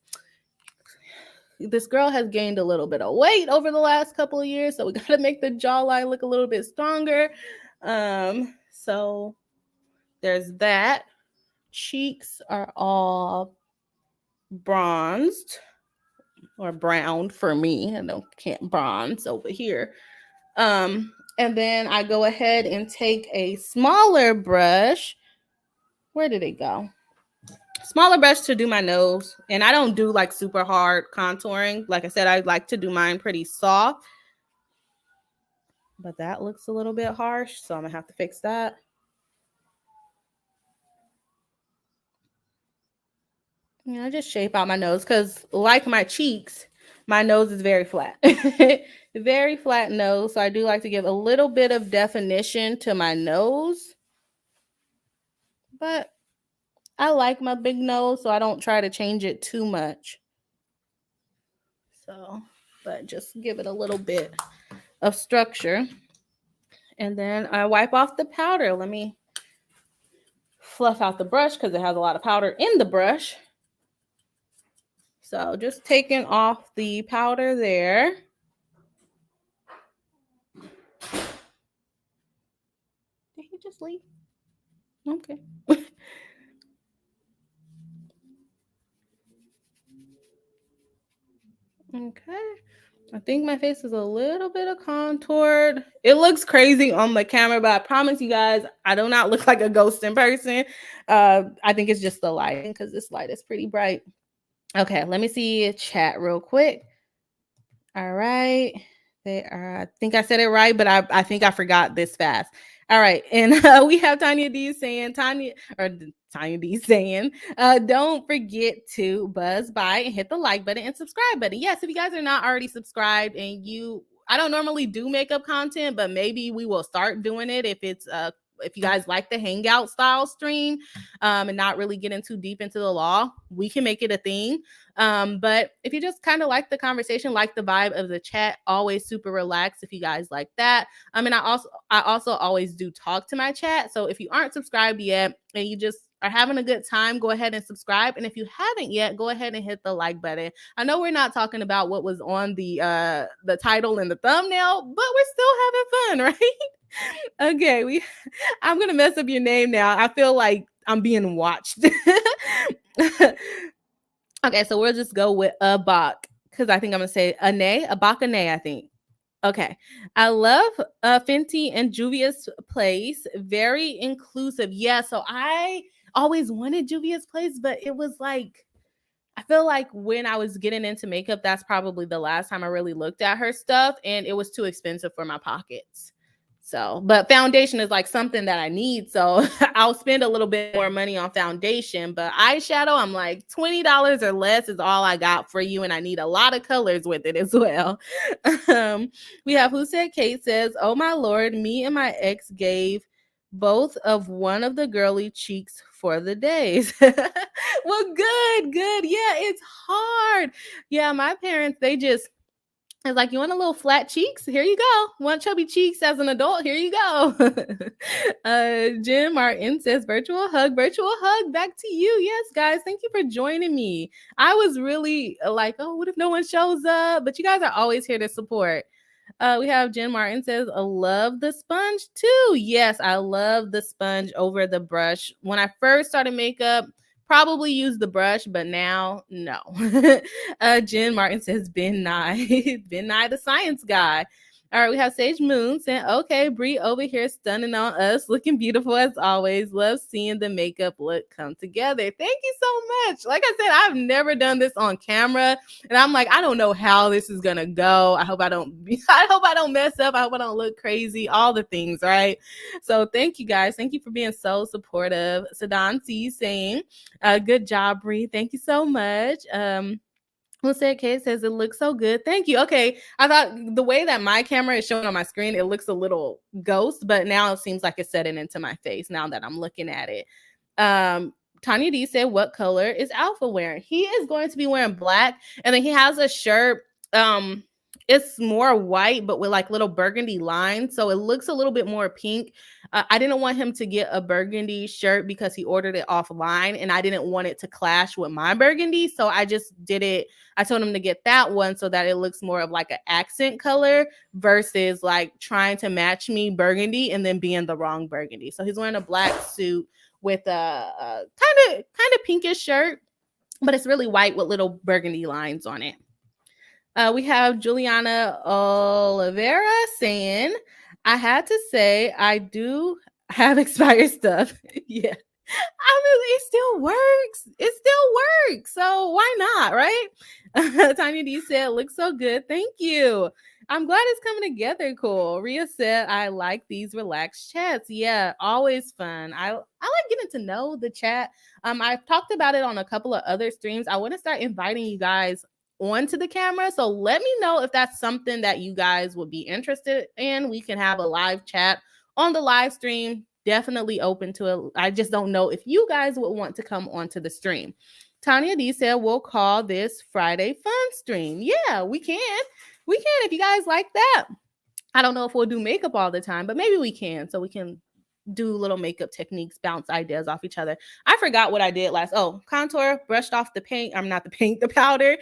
this girl has gained a little bit of weight over the last couple of years, so we got to make the jawline look a little bit stronger. So there's that. Cheeks are all bronzed or browned for me. I can't bronze over here. And then I go ahead and take a smaller brush. Where did it go? Smaller brush to do my nose. And I don't do like super hard contouring. Like I said, I like to do mine pretty soft. But that looks a little bit harsh, so I'm gonna have to fix that. Yeah, I just shape out my nose because, like my cheeks, my nose is very flat. Very flat nose. So I do like to give a little bit of definition to my nose. But I like my big nose, so I don't try to change it too much. So, but just give it a little bit of structure. And then I wipe off the powder. Let me fluff out the brush because it has a lot of powder in the brush. So just taking off the powder there. Did he just leave? Okay. Okay. I think my face is a little bit of contoured. It looks crazy on the camera, but I promise you guys, I do not look like a ghost in person. I think it's just the lighting because this light is pretty bright. Okay, let me see chat real quick. All right. They are, I think I said it right, but I think I forgot this fast. All right. And we have Tanya D saying, Tanya D saying, don't forget to buzz by and hit the like button and subscribe button. Yes, if you guys are not already subscribed and I don't normally do makeup content, but maybe we will start doing it if you guys like the hangout style stream and not really getting too deep into the law, we can make it a thing. But if you just kind of like the conversation, like the vibe of the chat, always super relaxed if you guys like that. And I also always do talk to my chat. So if you aren't subscribed yet and you just are having a good time, go ahead and subscribe. And if you haven't yet, go ahead and hit the like button. I know we're not talking about what was on the title and the thumbnail, but we're still having fun, right? Okay, I'm gonna mess up your name now. I feel like I'm being watched. Okay, so we'll just go with Abak because I think I'm gonna say Abakane, I think. Okay. I love Fenty and Juvia's Place. Very inclusive. Yeah, so I always wanted Juvia's Place, but it was like, I feel like when I was getting into makeup, that's probably the last time I really looked at her stuff, and it was too expensive for my pockets. So, but foundation is like something that I need. So I'll spend a little bit more money on foundation, but eyeshadow, I'm like $20 or less is all I got for you. And I need a lot of colors with it as well. We have Who Said Kate says, oh my Lord, me and my ex gave both of one of the girly cheeks for the days. Well, good. Yeah, it's hard. Yeah, my parents, it's like, you want a little flat cheeks? Here you go. Want chubby cheeks as an adult? Here you go. Jen Martin says, virtual hug back to you. Yes, guys, thank you for joining me. I was really like, oh, what if no one shows up? But you guys are always here to support. We have Jen Martin says, I love the sponge too. Yes, I love the sponge over the brush. When I first started makeup, probably use the brush, but now no. Jen Martin says, Ben Nye, Ben Nye the science guy. All right, we have Sage Moon saying, okay, Bree over here stunning on us, looking beautiful as always. Love seeing the makeup look come together. Thank you so much. Like I said, I've never done this on camera, and I'm like, I don't know how this is gonna go. I hope I don't mess up. I hope I don't look crazy. All the things, right? So thank you guys. Thank you for being so supportive. Sadan C saying, good job, Bree. Thank you so much. Who Said Kate says it looks so good. Thank you. Okay. I thought the way that my camera is showing on my screen, it looks a little ghost, but now it seems like it's setting into my face now that I'm looking at it. Tanya D said, what color is Alpha wearing? He is going to be wearing black, and then he has a shirt. It's more white, but with like little burgundy lines. So it looks a little bit more pink. I didn't want him to get a burgundy shirt because he ordered it offline and I didn't want it to clash with my burgundy. So I just did it. I told him to get that one so that it looks more of like an accent color versus like trying to match me burgundy and then being the wrong burgundy. So he's wearing a black suit with a kind of pinkish shirt, but it's really white with little burgundy lines on it. We have Juliana Oliveira saying, I had to say, I do have expired stuff. Yeah. I mean, it still works. It still works. So why not, right? Tanya D said, looks so good. Thank you. I'm glad it's coming together. Cool. Ria said, I like these relaxed chats. Yeah, always fun. I like getting to know the chat. I've talked about it on a couple of other streams. I want to start inviting you guys onto the camera. So let me know if that's something that you guys would be interested in. We can have a live chat on the live stream. Definitely open to it. I just don't know if you guys would want to come onto the stream. Tanya D said, we'll call this Friday Fun Stream. Yeah, we can. We can if you guys like that. I don't know if we'll do makeup all the time, but maybe we can. So we can do little makeup techniques, bounce ideas off each other. I forgot what I did last. Oh, contour, brushed off the paint. I'm not the paint, the powder.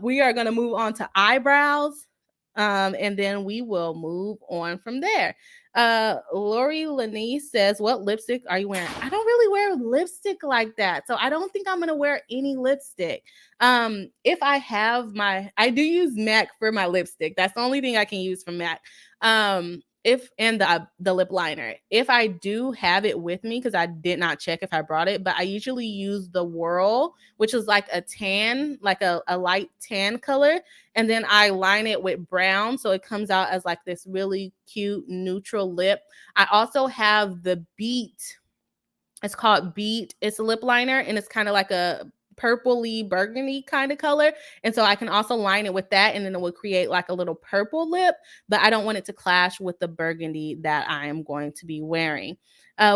We are going to move on to eyebrows. And then we will move on from there. Lori Lanise says, what lipstick are you wearing? I don't really wear lipstick like that. So I don't think I'm going to wear any lipstick. If I have I do use MAC for my lipstick. That's the only thing I can use from MAC. The lip liner. If I do have it with me, because I did not check if I brought it, but I usually use the Whirl, which is like a tan, like a light tan color. And then I line it with brown. So it comes out as like this really cute neutral lip. I also have the Beat. It's called Beat. It's a lip liner and it's kind of like a purpley burgundy kind of color. And so I can also line it with that and then it will create like a little purple lip, but I don't want it to clash with the burgundy that I am going to be wearing.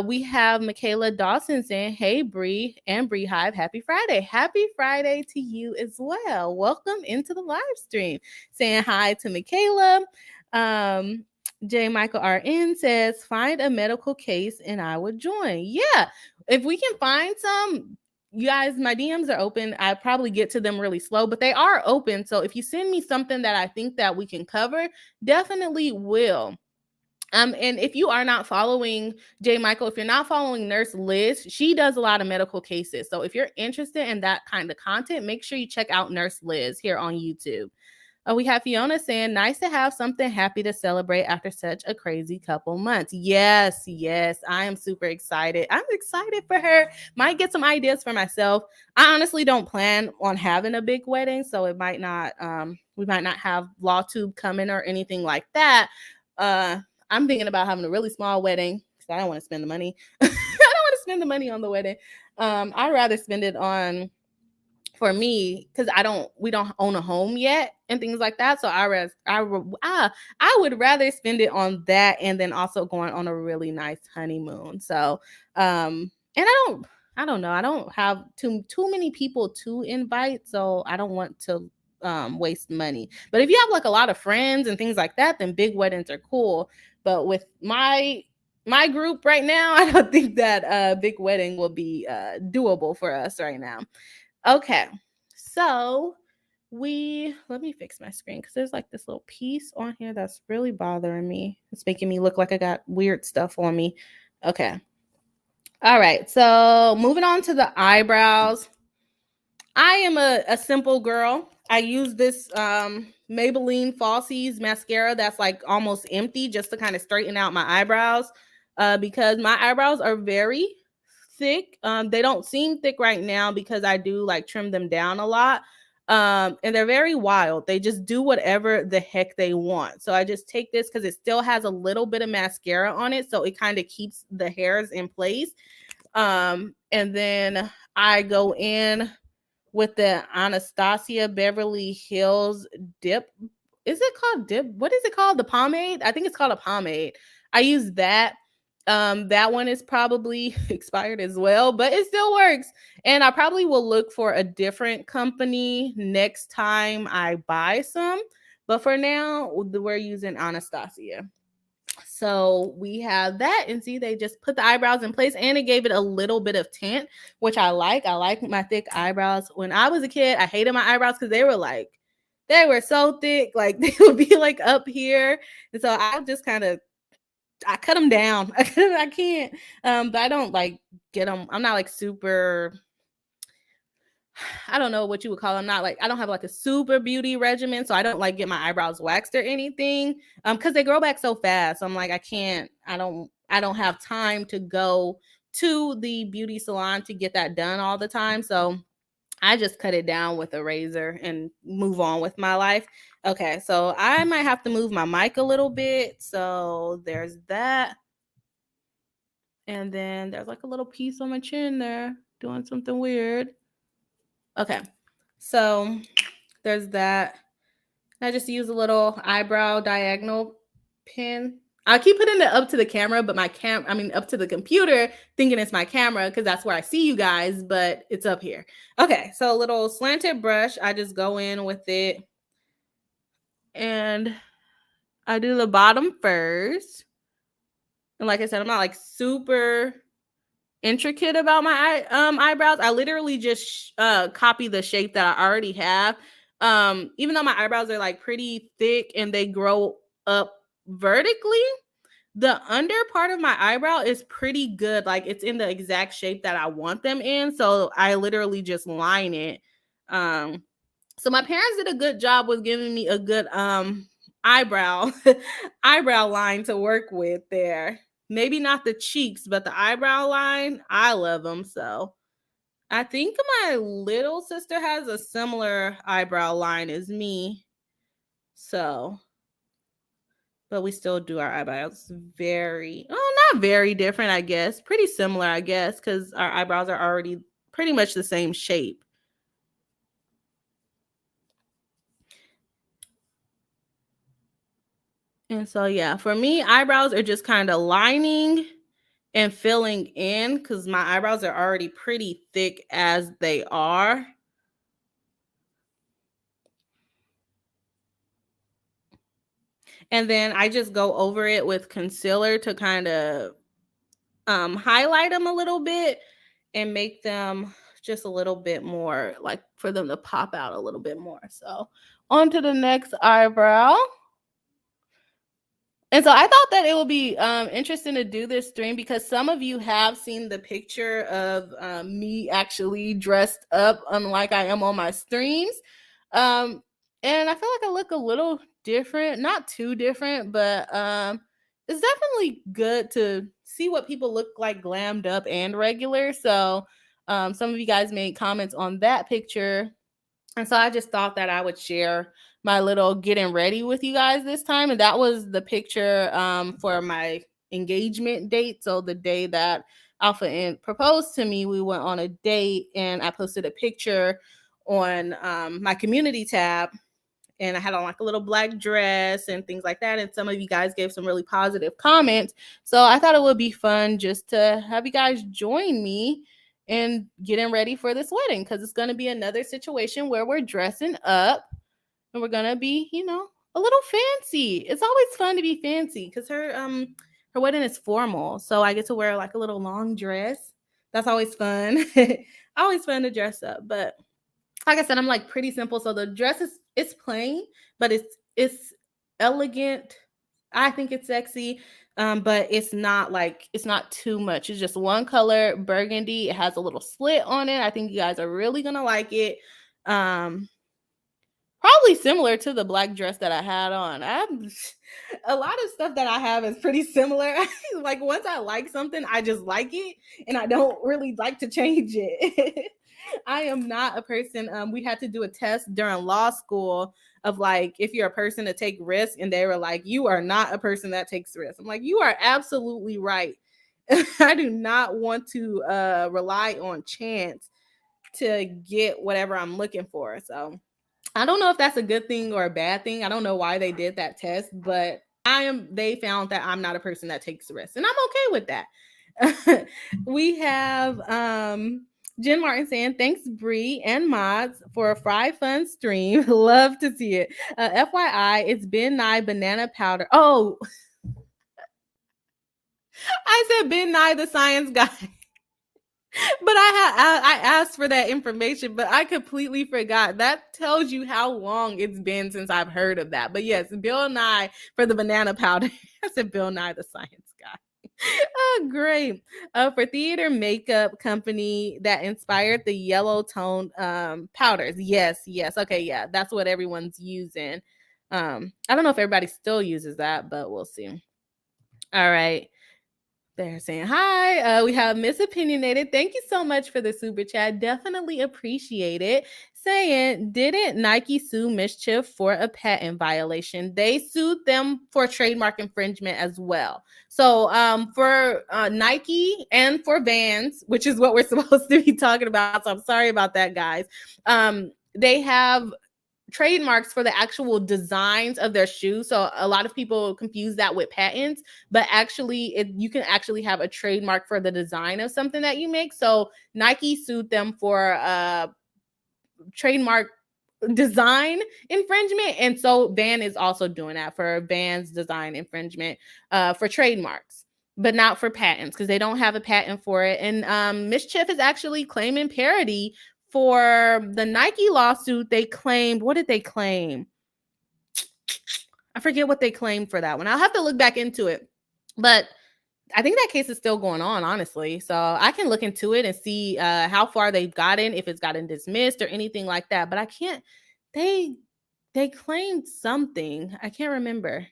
We have Michaela Dawson saying, hey, Bree and Bree Hive, happy Friday. Happy Friday to you as well. Welcome into the live stream. Saying hi to Michaela. J. Michael RN says, find a medical case and I would join. Yeah, if we can find some, you guys, my DMs are open. I probably get to them really slow, but they are open. So if you send me something that I think that we can cover, definitely will. And if you are not following J. Michael, if you're not following Nurse Liz, she does a lot of medical cases. So if you're interested in that kind of content, make sure you check out Nurse Liz here on YouTube. We have Fiona saying, nice to have something happy to celebrate after such a crazy couple months. Yes, I am super excited. I'm excited for her. Might get some ideas for myself. I honestly don't plan on having a big wedding, so it might not, we might not have Lawtube coming or anything like that. I'm thinking about having a really small wedding because I don't want to spend the money. I don't want to spend the money on the wedding. I'd rather spend it on, for me, because we don't own a home yet and things like that. So I would rather spend it on that and then also going on a really nice honeymoon. So and I don't know. I don't have too many people to invite, so I don't want to waste money. But if you have like a lot of friends and things like that, then big weddings are cool. But with my group right now, I don't think that a big wedding will be doable for us right now. Okay, so let me fix my screen because there's like this little piece on here that's really bothering me. It's making me look like I got weird stuff on me. Okay. All right, so moving on to the eyebrows. I am a simple girl. I use this Maybelline Falsies mascara that's like almost empty just to kind of straighten out my eyebrows because my eyebrows are very thick. They don't seem thick right now because I do like trim them down a lot. And they're very wild. They just do whatever the heck they want. So I just take this because it still has a little bit of mascara on it. So it kind of keeps the hairs in place. And then I go in with the Anastasia Beverly Hills dip. Is it called dip? What is it called? The pomade? I think it's called a pomade. I use that. That one is probably expired as well, but it still works. And I probably will look for a different company next time I buy some. But for now, we're using Anastasia. So we have that, and see, they just put the eyebrows in place, and it gave it a little bit of tint, which I like. I like my thick eyebrows. When I was a kid, I hated my eyebrows because they were so thick, like they would be like up here. And so I just I cut them down. I can't, but I don't like get them. I'm not like super, I don't know what you would call them. Not like, I don't have like a super beauty regimen, so I don't like get my eyebrows waxed or anything. Because they grow back so fast. I'm like, I don't have time to go to the beauty salon to get that done all the time. So I just cut it down with a razor and move on with my life. Okay, so I might have to move my mic a little bit. So there's that. And then there's like a little piece on my chin there doing something weird. Okay, so there's that. I just use a little eyebrow diagonal pin. I keep putting it up to the camera, but up to the computer, thinking it's my camera because that's where I see you guys, but it's up here. Okay, so a little slanted brush. I just go in with it, and I do the bottom first. And like I said, I'm not like super intricate about my eyebrows. I literally just copy the shape that I already have. Even though my eyebrows are like pretty thick and they grow up vertically, the under part of my eyebrow is pretty good. Like it's in the exact shape that I want them in. So I literally just line it. So my parents did a good job with giving me a good eyebrow line to work with there. Maybe not the cheeks, but the eyebrow line, I love them. So I think my little sister has a similar eyebrow line as me. So, but we still do our eyebrows not very different, I guess. Pretty similar, I guess, because our eyebrows are already pretty much the same shape. And so, yeah, for me, eyebrows are just kind of lining and filling in because my eyebrows are already pretty thick as they are. And then I just go over it with concealer to kind of highlight them a little bit and make them just a little bit more, like for them to pop out a little bit more. So on to the next eyebrow. And so I thought that it would be interesting to do this stream because some of you have seen the picture of me actually dressed up, unlike I am on my streams. And I feel like I look a little different, not too different, but it's definitely good to see what people look like glammed up and regular. So some of you guys made comments on that picture. And so I just thought that I would share my little getting ready with you guys this time. And that was the picture for my engagement date. So the day that Alpha proposed to me, we went on a date and I posted a picture on my community tab. And I had on like a little black dress and things like that. And some of you guys gave some really positive comments. So I thought it would be fun just to have you guys join me and getting ready for this wedding because it's going to be another situation where we're dressing up and we're going to be, a little fancy. It's always fun to be fancy because her wedding is formal. So I get to wear like a little long dress. That's always fun. Always fun to dress up. But like I said, I'm like pretty simple. So the dress it's plain, but it's elegant. I think it's sexy. But it's not too much. It's just one color, burgundy. It has a little slit on it. I think you guys are really gonna like it. Probably similar to the black dress that I had on. A lot of stuff that I have is pretty similar. Like once I like something, I just like it, and I don't really like to change it. I am not a person. We had to do a test during law school of like if you're a person to take risks, and they were like, you are not a person that takes risks. I'm like, you are absolutely right. I do not want to rely on chance to get whatever I'm looking for. So I don't know if that's a good thing or a bad thing. I don't know why they did that test, but they found that I'm not a person that takes risks, and I'm okay with that. We have Jen Martin saying, thanks, Bree and mods, for a fry fun stream. Love to see it. FYI, it's Ben Nye banana powder. Oh, I said Ben Nye the science guy. But I asked for that information, but I completely forgot. That tells you how long it's been since I've heard of that. But yes, Bill Nye for the banana powder. I said Bill Nye the science guy. Oh, great. For theater makeup company that inspired the yellow tone powders. Yes, yes. Okay, yeah. That's what everyone's using. I don't know if everybody still uses that, but we'll see. All right. They're saying hi. We have Miss Opinionated. Thank you so much for the super chat. Definitely appreciate it. Saying, didn't Nike sue Mischief for a patent violation? They sued them for trademark infringement as well. So for Nike and for Vans, which is what we're supposed to be talking about. So I'm sorry about that, guys. They have trademarks for the actual designs of their shoes. So a lot of people confuse that with patents, but actually you can actually have a trademark for the design of something that you make. So Nike sued them for trademark design infringement, and so Van is also doing that for Van's design infringement for trademarks, but not for patents because they don't have a patent for it. And Mischief is actually claiming parody for the Nike lawsuit. They claimed, what did they claim? I forget what they claimed for that one. I'll have to look back into it, but I think that case is still going on, honestly. So I can look into it and see how far they've gotten, if it's gotten dismissed or anything like that. But I can't. They claimed something. I can't remember.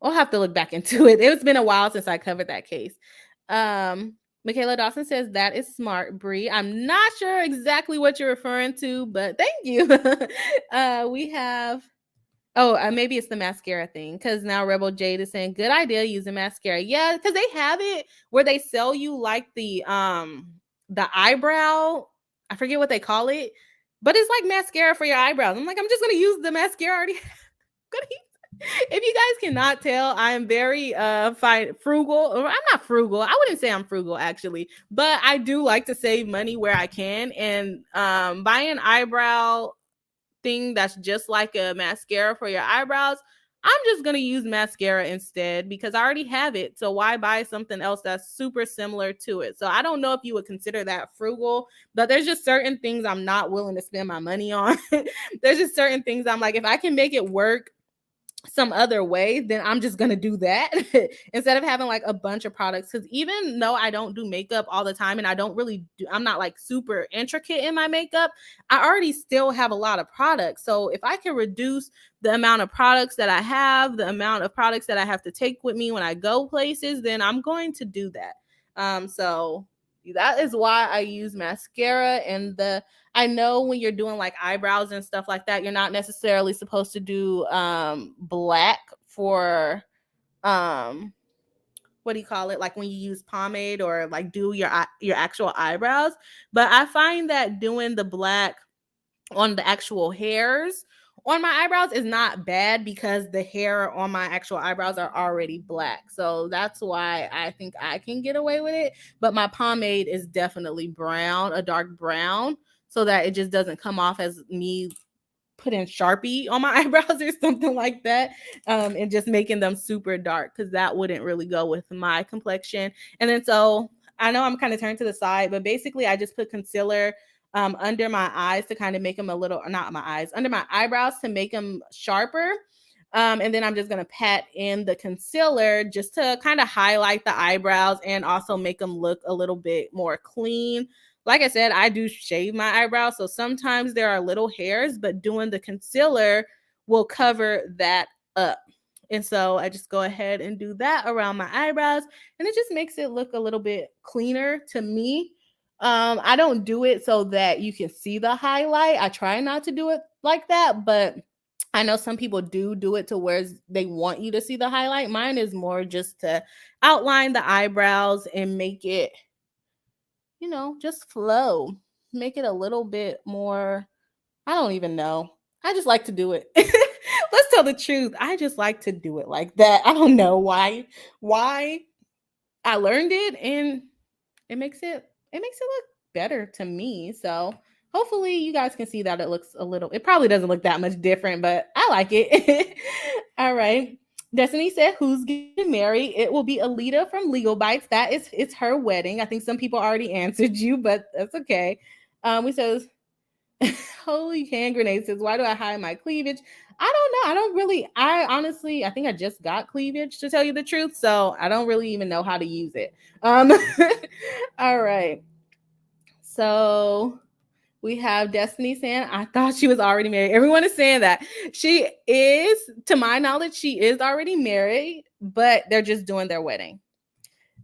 I'll have to look back into it. It's been a while since I covered that case. Michaela Dawson says, that is smart, Bree. I'm not sure exactly what you're referring to, but thank you. We have, maybe it's the mascara thing, because now Rebel Jade is saying, good idea using mascara. Yeah, because they have it where they sell you like the eyebrow, I forget what they call it, but it's like mascara for your eyebrows. I'm like, I'm just going to use the mascara already. If you guys cannot tell, I am very frugal. Or I'm not frugal. I wouldn't say I'm frugal actually, but I do like to save money where I can. And buying an eyebrow thing that's just like a mascara for your eyebrows, I'm just going to use mascara instead because I already have it. So why buy something else that's super similar to it? So I don't know if you would consider that frugal, but there's just certain things I'm not willing to spend my money on. There's just certain things I'm like, if I can make it work some other way, then I'm just gonna do that instead of having like a bunch of products. Because even though I don't do makeup all the time and I'm not like super intricate in my makeup, I already still have a lot of products. So if I can reduce the amount of products that I have, the amount of products that I have to take with me when I go places, then I'm going to do that. So that is why I use mascara. And I know when you're doing like eyebrows and stuff like that, you're not necessarily supposed to do black for what do you call it? Like when you use pomade or like do your actual eyebrows. But I find that doing the black on the actual hairs on my eyebrows is not bad because the hair on my actual eyebrows are already black. So that's why I think I can get away with it. But my pomade is definitely brown, a dark brown, so that it just doesn't come off as me putting Sharpie on my eyebrows or something like that, and just making them super dark, because that wouldn't really go with my complexion. And then so I know I'm kind of turned to the side, but basically I just put concealer under my eyes to kind of make them a little, not my eyes, under my eyebrows to make them sharper. And then I'm just going to pat in the concealer just to kind of highlight the eyebrows and also make them look a little bit more clean. Like I said, I do shave my eyebrows, so sometimes there are little hairs, but doing the concealer will cover that up. And so I just go ahead and do that around my eyebrows, and it just makes it look a little bit cleaner to me. I don't do it so that you can see the highlight. I try not to do it like that, but I know some people do it to where they want you to see the highlight. Mine is more just to outline the eyebrows and make it, just flow. Make it a little bit more, I don't even know. I just like to do it. Let's tell the truth. I just like to do it like that. I don't know why I learned it, and it makes it look better to me. So hopefully you guys can see that it looks a little, it probably doesn't look that much different, but I like it. All right. Destiny said, who's getting married? It will be Alita from Legal Bites. That is, it's her wedding. I think some people already answered you, but that's okay. We says, holy hand grenade says, why do I hide my cleavage? I don't know. I don't really, I honestly, I think I just got cleavage to tell you the truth. So I don't really even know how to use it. All right. So we have Destiny saying, I thought she was already married. Everyone is saying that. She is, to my knowledge, she is already married, but they're just doing their wedding.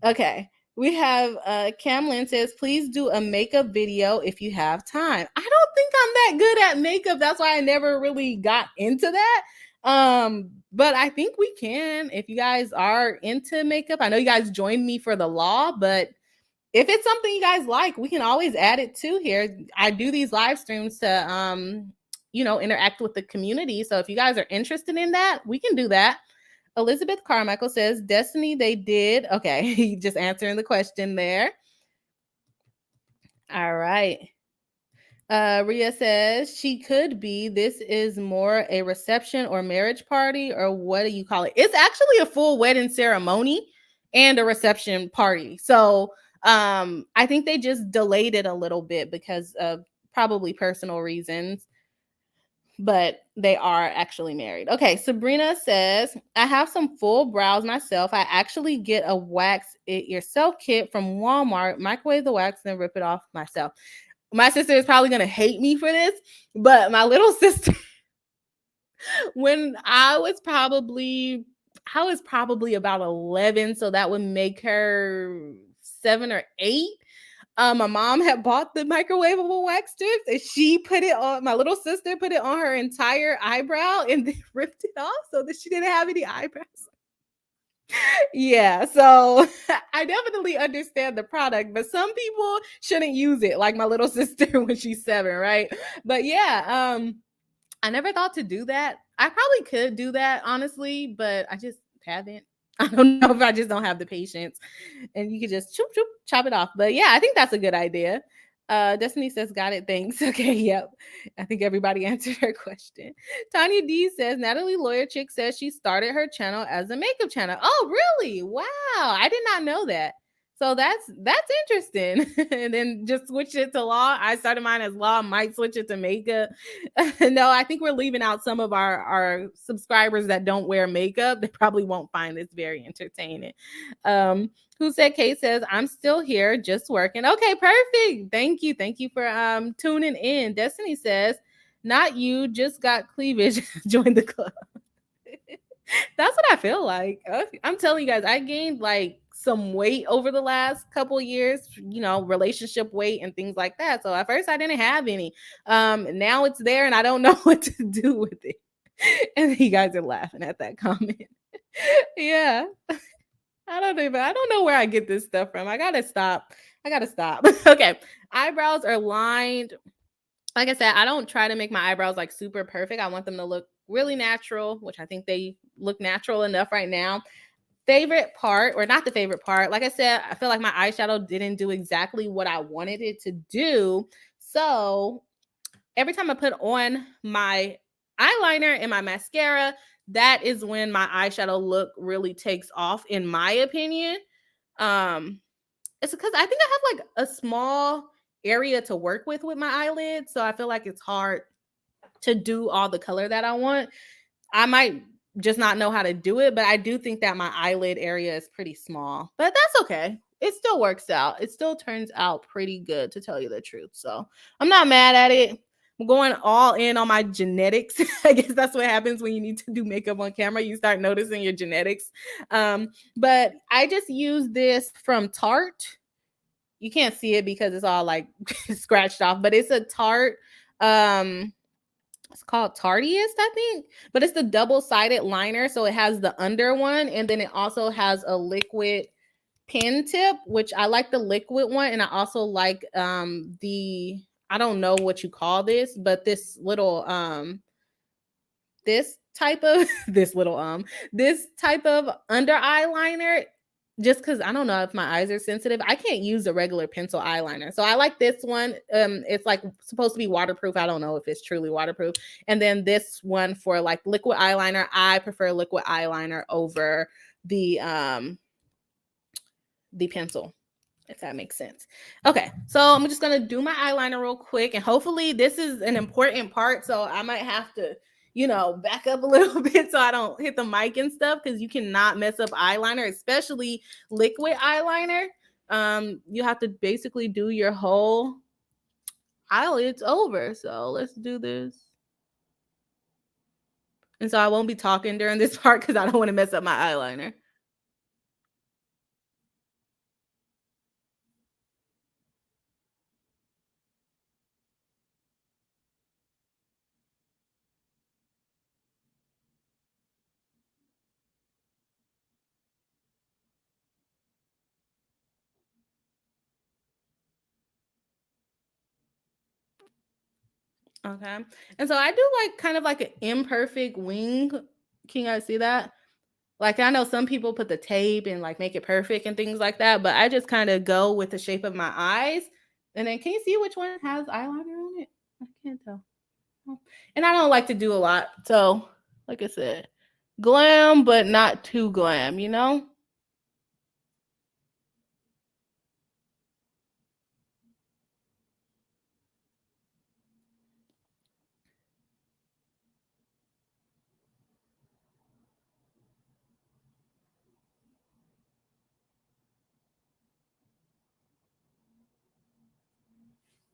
Okay. We have Camlin says, please do a makeup video if you have time. I don't think I'm that good at makeup. That's why I never really got into that. But I think we can if you guys are into makeup. I know you guys joined me for the law, but if it's something you guys like, we can always add it to here. I do these live streams to interact with the community. So if you guys are interested in that, we can do that. Elizabeth Carmichael says, Destiny, they did. Okay, just answering the question there. All right. Ria says, she could be, this is more a reception or marriage party, or what do you call it? It's actually a full wedding ceremony and a reception party. So I think they just delayed it a little bit because of probably personal reasons, but they are actually married. Okay, Sabrina says, I have some full brows myself. I actually get a wax it yourself kit from Walmart, microwave the wax, then rip it off myself. My sister is probably going to hate me for this, but my little sister, when I was probably about 11, so that would make her 7 or 8. My mom had bought the microwavable wax strips, and she put it on, my little sister put it on her entire eyebrow and then ripped it off so that she didn't have any eyebrows. Yeah, so I definitely understand the product, but some people shouldn't use it, like my little sister when she's 7, right? But yeah, I never thought to do that. I probably could do that, honestly, but I just haven't. I don't know if I just don't have the patience. And you could just chop it off. But yeah, I think that's a good idea. Destiny says, got it, thanks. Okay, yep. I think everybody answered her question. Tanya D says, Natalie Lawyer Chick says she started her channel as a makeup channel. Oh, really? Wow. I did not know that. So that's interesting. And then just switch it to law. I started mine as law, might switch it to makeup. No, I think we're leaving out some of our subscribers that don't wear makeup. They probably won't find this very entertaining. Who said Kate says, I'm still here, just working. Okay, perfect. Thank you. Thank you for tuning in. Destiny says, not you, just got cleavage. Join the club. That's what I feel like. I'm telling you guys, I gained like some weight over the last couple years, relationship weight and things like that. So at first I didn't have any. Now it's there and I don't know what to do with it. And you guys are laughing at that comment. Yeah. I don't know where I get this stuff from. I gotta stop. Okay. Eyebrows are lined. Like I said, I don't try to make my eyebrows like super perfect. I want them to look really natural, which I think they look natural enough right now. Favorite part, or not the favorite part, like I said, I feel like my eyeshadow didn't do exactly what I wanted it to do. So every time I put on my eyeliner and my mascara, that is when my eyeshadow look really takes off, in my opinion. It's because I think I have like a small area to work with my eyelids, so I feel like it's hard to do all the color that I want. I might just not know how to do it, but I do think that my eyelid area is pretty small, but that's okay. It still works out. It still turns out pretty good, to tell you the truth. So I'm not mad at it. I'm going all in on my genetics. I guess that's what happens when you need to do makeup on camera. You start noticing your genetics. But I just use this from Tarte. You can't see it because it's all like scratched off, but it's a Tarte. It's called Tardiest, I think, but it's the double-sided liner. So it has the under one, and then it also has a liquid pen tip, which I like the liquid one. And I also like I don't know what you call this, but this little this type of under eyeliner. just because I don't know if my eyes are sensitive, I can't use a regular pencil eyeliner. So I like this one. It's like supposed to be waterproof. I don't know if it's truly waterproof. And then this one for like liquid eyeliner, I prefer liquid eyeliner over the pencil, if that makes sense. Okay, so I'm just gonna do my eyeliner real quick, and hopefully this is an important part, so I might have to, back up a little bit so I don't hit the mic and stuff, because you cannot mess up eyeliner, especially liquid eyeliner. You have to basically do your whole eyelids over. So let's do this. And so I won't be talking during this part because I don't want to mess up my eyeliner. Okay. And so I do like kind of like an imperfect wing. Can you guys see that? Like I know some people put the tape and like make it perfect and things like that, but I just kind of go with the shape of my eyes. And then can you see which one has eyeliner on it? I can't tell. And I don't like to do a lot. So, like I said, glam, but not too glam, you know?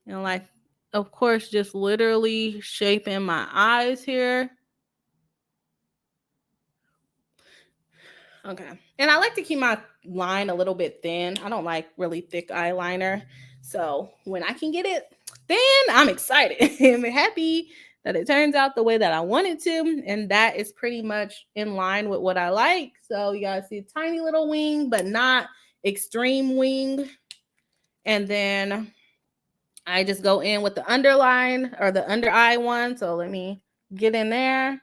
And like, of course, just literally shaping my eyes here. Okay. And I like to keep my line a little bit thin. I don't like really thick eyeliner. So when I can get it thin, I'm excited. I'm happy that it turns out the way that I want it to. And that is pretty much in line with what I like. So you guys see a tiny little wing, but not extreme wing. And then I just go in with the underline or the under eye one. So let me get in there.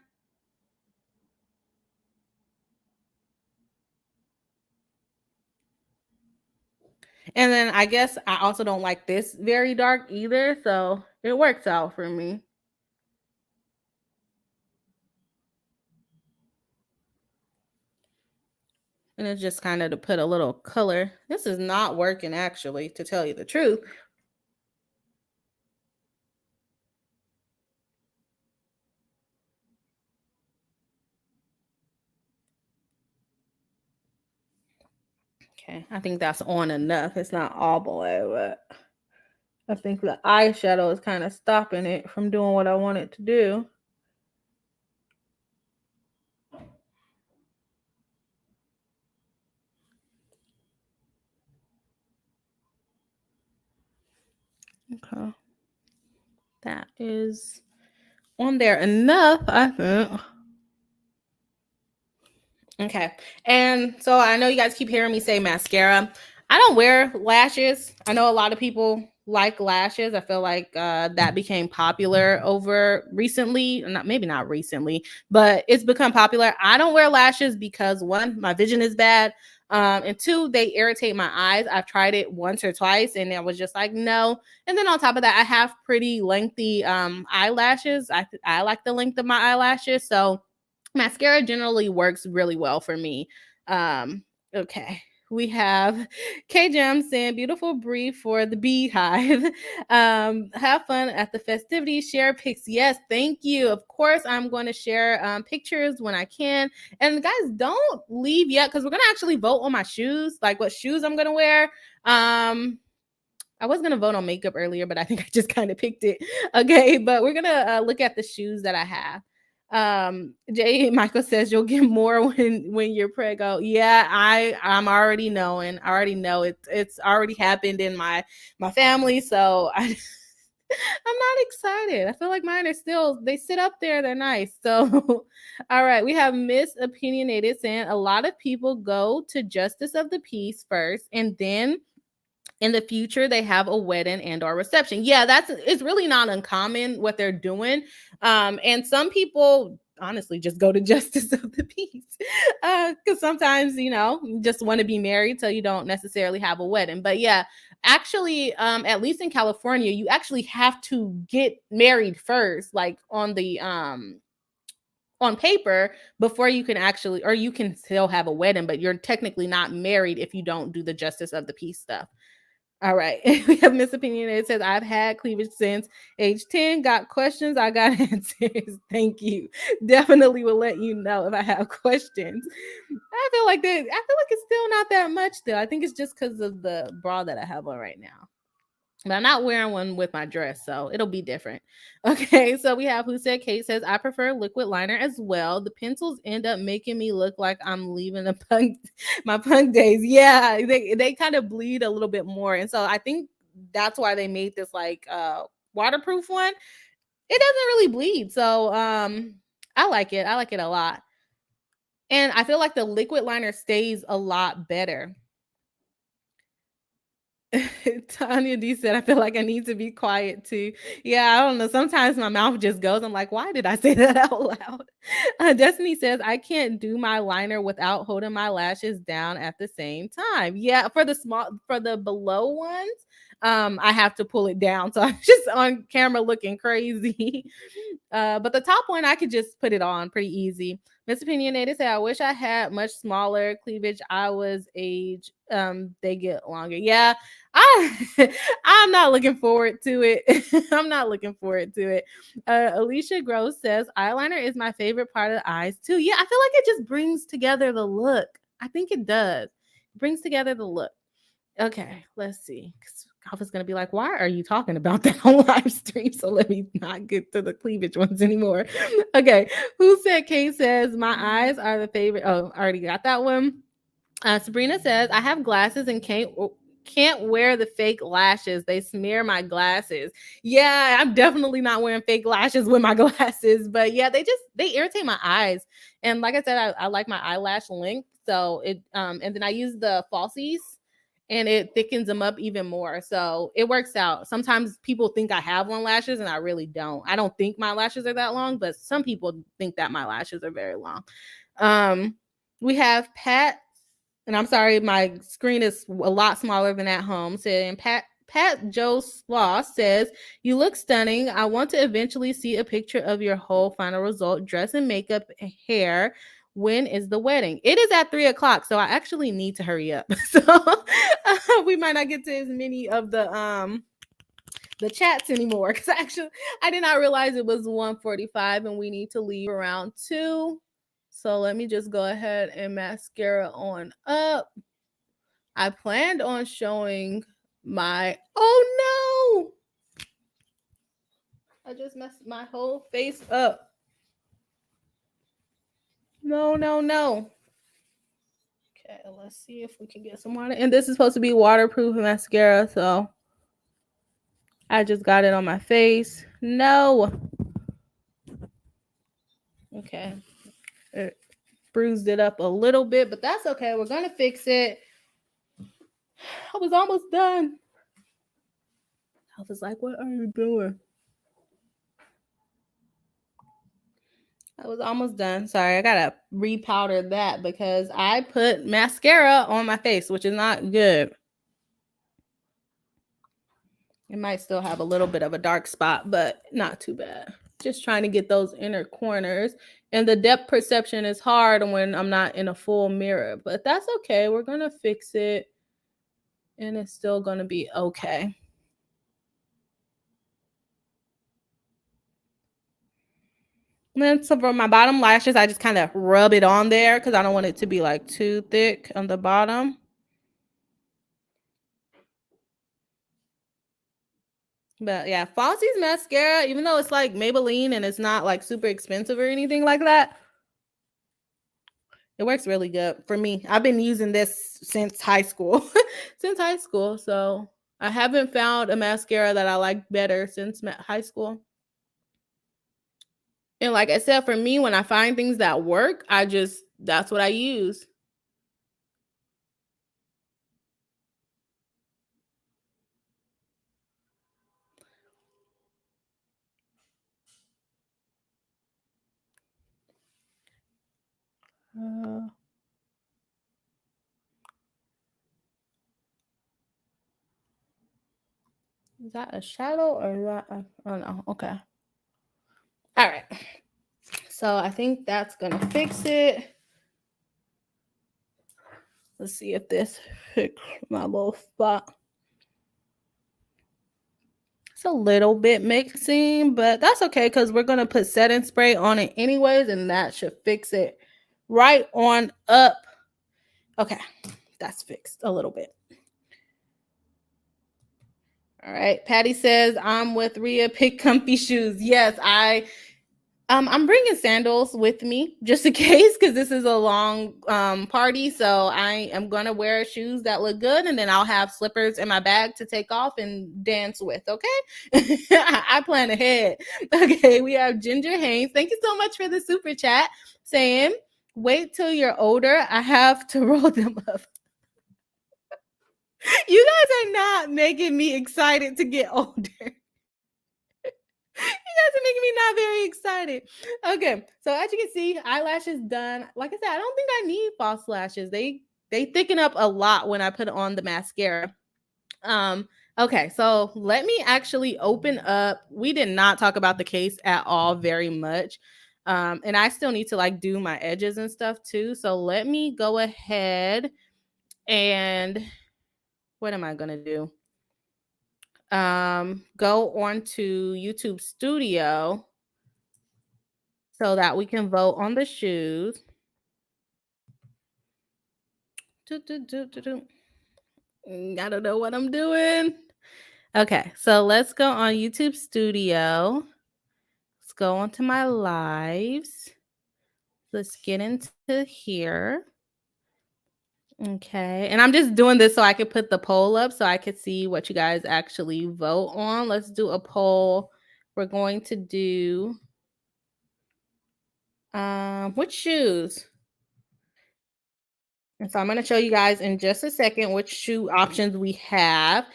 And then I guess I also don't like this very dark either. So it works out for me. And it's just kind of to put a little color. This is not working actually, to tell you the truth. Okay, I think that's on enough. It's not all the way, but I think the eyeshadow is kind of stopping it from doing what I want it to do. Okay. That is on there enough, I think. Okay. And so I know you guys keep hearing me say mascara. I don't wear lashes. I know a lot of people like lashes. I feel like that became popular over recently. Not maybe not recently, but it's become popular. I don't wear lashes because one, my vision is bad. And two, they irritate my eyes. I've tried it once or twice and I was just like, no. And then on top of that, I have pretty lengthy eyelashes. I like the length of my eyelashes. So mascara generally works really well for me. Okay. We have K Jam saying beautiful brief for the beehive. Have fun at the festivities. Share pics. Yes, thank you. Of course, I'm going to share pictures when I can. And guys, don't leave yet because we're gonna actually vote on my shoes, like what shoes I'm gonna wear. I was gonna vote on makeup earlier, but I think I just kind of picked it. Okay, but we're gonna look at the shoes that I have. Jay Michael says you'll get more when you're prego. Yeah, I'm already knowing. I already know it's already happened in my family, so I'm not excited. I feel like mine are still, they sit up there, they're nice. So all right, we have Miss Opinionated saying a lot of people go to justice of the peace first and then in the future they have a wedding and or reception. Yeah, it's really not uncommon what they're doing. And some people honestly just go to justice of the peace. Because sometimes, you know, you just want to be married so you don't necessarily have a wedding. But yeah, actually, at least in California, you actually have to get married first, like on paper, before you can actually, or you can still have a wedding, but you're technically not married if you don't do the justice of the peace stuff. All right. We have Miss Opinion. It says, I've had cleavage since age 10. Got questions? I got answers. Thank you. Definitely will let you know if I have questions. I feel like it's still not that much though. I think it's just because of the bra that I have on right now. But I'm not wearing one with my dress, so it'll be different. Okay, so we have Who Said Kate says, I prefer liquid liner as well. The pencils end up making me look like I'm leaving the punk my punk days. Yeah, they kind of bleed a little bit more. And so I think that's why they made this like waterproof one. It doesn't really bleed. So I like it. I like it a lot. And I feel like the liquid liner stays a lot better. Tanya D said, I feel like I need to be quiet too. Yeah, I don't know. Sometimes my mouth just goes. I'm like, why did I say that out loud? Destiny says, I can't do my liner without holding my lashes down at the same time. Yeah, for the below ones, I have to pull it down. So I'm just on camera looking crazy. But the top one, I could just put it on pretty easy. Miss Opinionated said, I wish I had much smaller cleavage. I was age. They get longer. Yeah, I'm not looking forward to it. I'm not looking forward to it. Alicia Gross says, eyeliner is my favorite part of the eyes too. Yeah, I feel like it just brings together the look. I think it does. It brings together the look. Okay, let's see. I was gonna be like, why are you talking about that on live stream? So let me not get to the cleavage ones anymore. Okay, Who Said Kate says, my eyes are the favorite. Oh, I already got that one. Sabrina says, I have glasses and can't wear the fake lashes. They smear my glasses. Yeah, I'm definitely not wearing fake lashes with my glasses, but yeah, they irritate my eyes. And like I said, I like my eyelash length. So and then I use the falsies and it thickens them up even more. So it works out. Sometimes people think I have long lashes and I really don't. I don't think my lashes are that long, but some people think that my lashes are very long. We have Pat, and I'm sorry, my screen is a lot smaller than at home. Saying Pat Joe Sloss says, you look stunning. I want to eventually see a picture of your whole final result, dress and makeup, hair. When is the wedding? It is at 3:00, so I actually need to hurry up. So we might not get to as many of the chats anymore because I did not realize it was 1:45 and we need to leave around 2. So let me just go ahead and mascara on up. I planned on showing my, oh no, I just messed my whole face up. No. Okay, let's see if we can get some water. And this is supposed to be waterproof mascara, so I just got it on my face. No. Okay. It bruised it up a little bit, but that's okay. We're going to fix it. I was almost done. I was like, what are you doing? I was almost done. Sorry, I gotta repowder that because I put mascara on my face, which is not good. It might still have a little bit of a dark spot, but not too bad. Just trying to get those inner corners. And the depth perception is hard when I'm not in a full mirror, but that's okay. We're gonna fix it and it's still gonna be okay. And then so for my bottom lashes, I just kind of rub it on there because I don't want it to be like too thick on the bottom. But yeah, Falsies mascara, even though it's like Maybelline and it's not like super expensive or anything like that, it works really good for me. I've been using this since high school. Since high school. So I haven't found a mascara that I like better since high school. And like I said, for me, when I find things that work, that's what I use. Is that a shadow or is that a, oh no, okay. All right. So I think that's gonna fix it. Let's see if this fixes my little spot. It's a little bit mixing, but that's okay because we're gonna put setting spray on it anyways, and that should fix it right on up. Okay, that's fixed a little bit. All right, Patty says I'm with Rhea. Pick comfy shoes. Yes, I'm bringing sandals with me just in case because this is a long party. So I am gonna wear shoes that look good, and then I'll have slippers in my bag to take off and dance with. Okay, I plan ahead. Okay, we have Ginger Haynes. Thank you so much for the super chat. Saying, wait till you're older. I have to roll them up. You guys are not making me excited to get older. You guys are making me not very excited. Okay, so as you can see, eyelashes done. Like I said, I don't think I need false lashes. They thicken up a lot when I put on the mascara. Okay, so let me actually open up. We did not talk about the case at all very much. And I still need to like do my edges and stuff too. So let me go ahead and what am I gonna do? Go on to YouTube Studio so that we can vote on the shoes. I don't know what I'm doing. Okay, so let's go on YouTube Studio. Let's go onto my lives. Let's get into here. Okay, and I'm just doing this so I could put the poll up so I could see what you guys actually vote on. Let's do a poll. We're going to do which shoes? And so I'm going to show you guys in just a second which shoe options we have.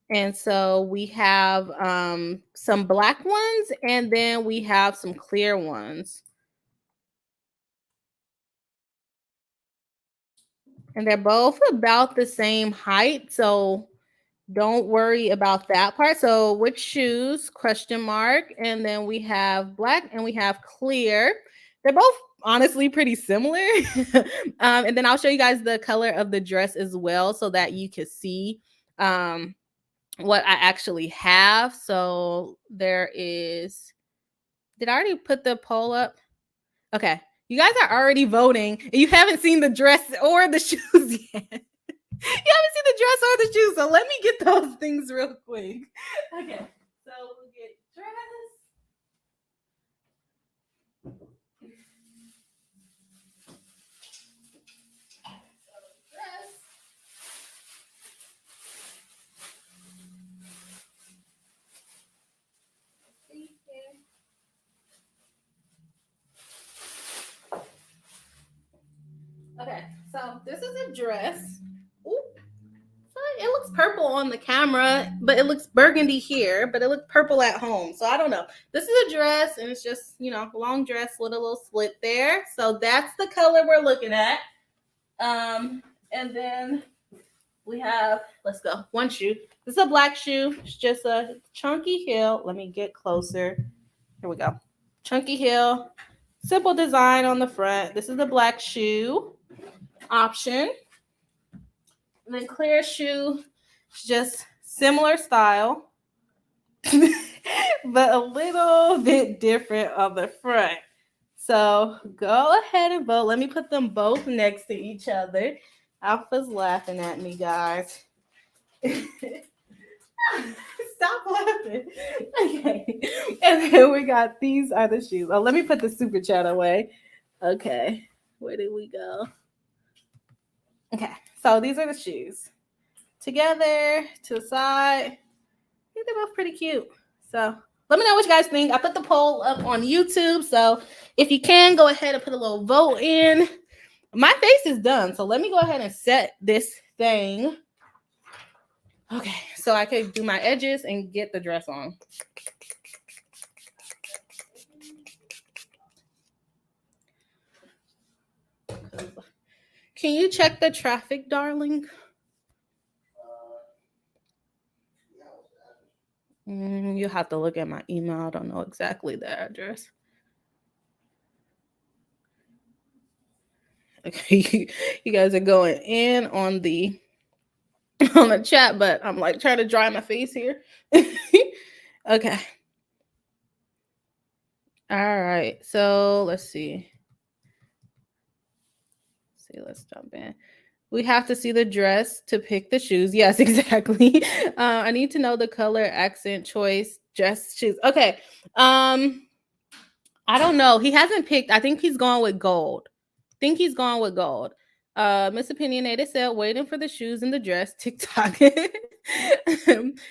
And so we have some black ones and then we have some clear ones. And they're both about the same height. So don't worry about that part. So which shoes? Question mark. And then we have black and we have clear. They're both honestly pretty similar. And then I'll show you guys the color of the dress as well so that you can see what I actually have. So there is, did I already put the poll up? Okay. You guys are already voting and you haven't seen the dress or the shoes yet. You haven't seen the dress or the shoes, so let me get those things real quick. Okay, so we'll get dress. Okay, so this is a dress. Ooh. It looks purple on the camera, but it looks burgundy here, but it looks purple at home. So I don't know. This is a dress, and it's just, you know, long dress with a little slit there. So that's the color we're looking at. And then we have, let's go, one shoe. This is a black shoe. It's just a chunky heel. Let me get closer. Here we go. Chunky heel. Simple design on the front. This is the black shoe option. And then clear shoe, just similar style, but a little bit different on the front. So go ahead and vote. Let me put them both next to each other. Alpha's laughing at me, guys. Stop laughing. Okay. And then we got, these are the shoes. Oh, let me put the super chat away. Okay. Where did we go? Okay. So these are the shoes. Together, to the side. I think they're both pretty cute. So let me know what you guys think. I put the poll up on YouTube. So if you can, go ahead and put a little vote in. My face is done. So let me go ahead and set this thing. Okay, so I could do my edges and get the dress on. Can you check the traffic, darling? You have to look at my email. I don't know exactly the address. Okay, you guys are going in on the chat, but I'm like trying to dry my face here. Okay. All right. So let's see. Let's jump in. We have to see the dress to pick the shoes. Yes, exactly. I need to know the color, accent, choice, dress, shoes. Okay. I don't know. He hasn't picked. I think he's going with gold. Miss Opinionated said, waiting for the shoes and the dress. TikTok.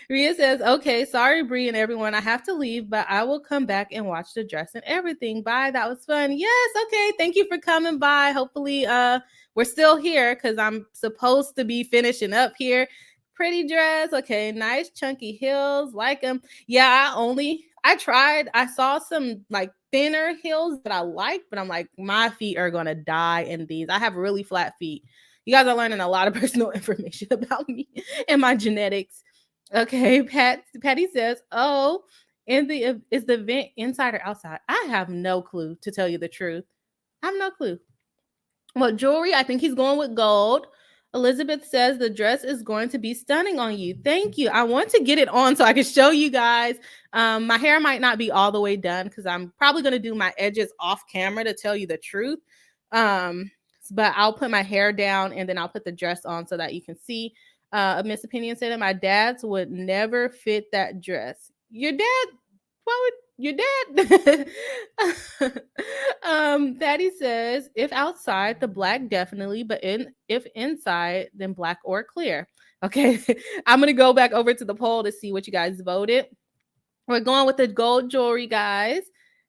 Ria says, okay, sorry, Bree and everyone. I have to leave, but I will come back and watch the dress and everything. Bye. That was fun. Yes. Okay. Thank you for coming by. Hopefully, we're still here because I'm supposed to be finishing up here. Pretty dress. Okay. Nice chunky heels. Like them. Yeah, I tried. I saw some like thinner heels that I like, but I'm like, my feet are gonna die in these. I have really flat feet. You guys are learning a lot of personal information about me and my genetics. Okay, Patty says, "Oh, is the vent inside or outside?" I have no clue, to tell you the truth. I have no clue. Well, jewelry, I think he's going with gold. Elizabeth says the dress is going to be stunning on you. Thank you. I want to get it on so I can show you guys. My hair might not be all the way done because I'm probably going to do my edges off camera, to tell you the truth. But I'll put my hair down and then I'll put the dress on so that you can see. Miss Opinion said that my dad's would never fit that dress. Your dad? Why would your dad? Daddy says, if outside, the black definitely, but if inside, then black or clear. Okay, I'm gonna go back over to the poll to see what you guys voted. We're going with the gold jewelry, guys.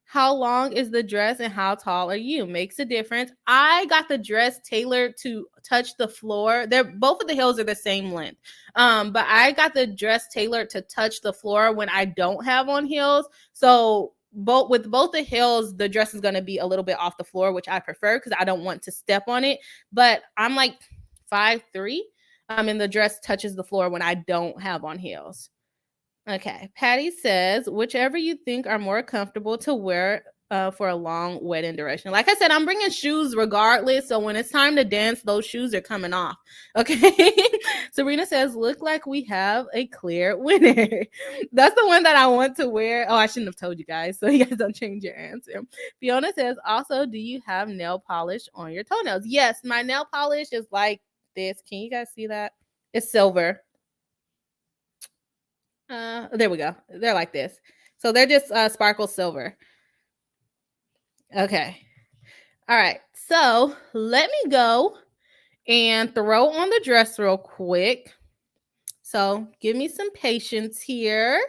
How long is the dress and how tall are you? Makes a difference. I got the dress tailored to touch the floor. They're both of the heels are the same length. But I got the dress tailored to touch the floor when I don't have on heels. So both the heels, the dress is going to be a little bit off the floor, which I prefer because I don't want to step on it. But I'm like 5'3", and the dress touches the floor when I don't have on heels. Okay, Patty says, whichever you think are more comfortable to wear for a long wedding duration. Like I said, I'm bringing shoes regardless. So when it's time to dance, those shoes are coming off. Okay. Serena says, look like we have a clear winner. That's the one that I want to wear. Oh, I shouldn't have told you guys. So you guys don't change your answer. Fiona says, also, do you have nail polish on your toenails? Yes, my nail polish is like this. Can you guys see that? It's silver. There we go. They're like this. So they're just sparkle silver. Okay. All right. So let me go and throw on the dress real quick. So give me some patience here.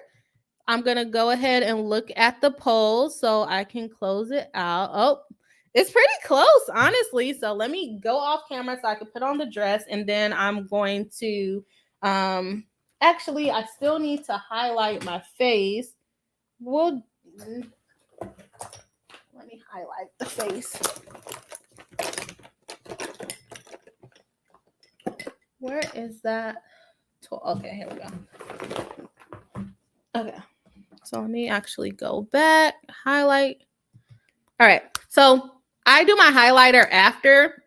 I'm going to go ahead and look at the poll so I can close it out. Oh, it's pretty close, honestly. So let me go off camera so I can put on the dress, and then I'm going to actually, I still need to highlight my face. Let me highlight the face. Where is that? Okay, here we go. Okay, so let me actually go back, highlight. All right, so I do my highlighter after,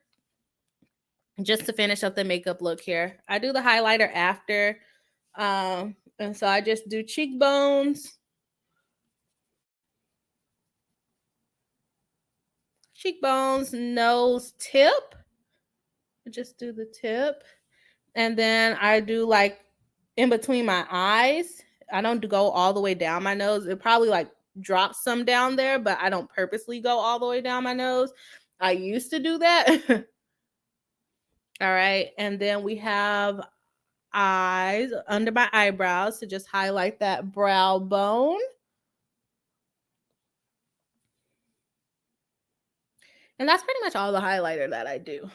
just to finish up the makeup look here. I do the highlighter after. And so I just do cheekbones, nose, tip. I just do the tip. And then I do like in between my eyes. I don't go all the way down my nose. It probably like drops some down there, but I don't purposely go all the way down my nose. I used to do that. All right. And then we have eyes under my eyebrows to just highlight that brow bone. And that's pretty much all the highlighter that I do.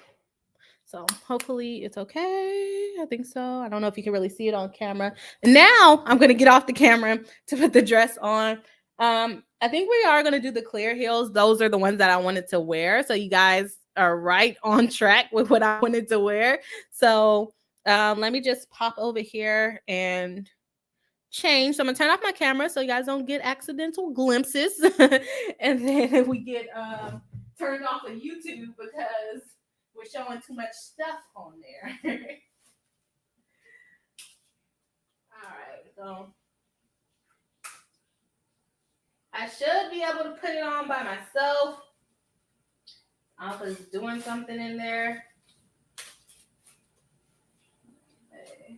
So hopefully it's okay. I think so. I don't know if you can really see it on camera. Now I'm going to get off the camera to put the dress on. I think we are going to do the clear heels. Those are the ones that I wanted to wear. So you guys are right on track with what I wanted to wear. So let me just pop over here and change. So I'm gonna turn off my camera so you guys don't get accidental glimpses. And then we get turned off of YouTube because we're showing too much stuff on there. All right, so I should be able to put it on by myself. I was doing something in there. Okay.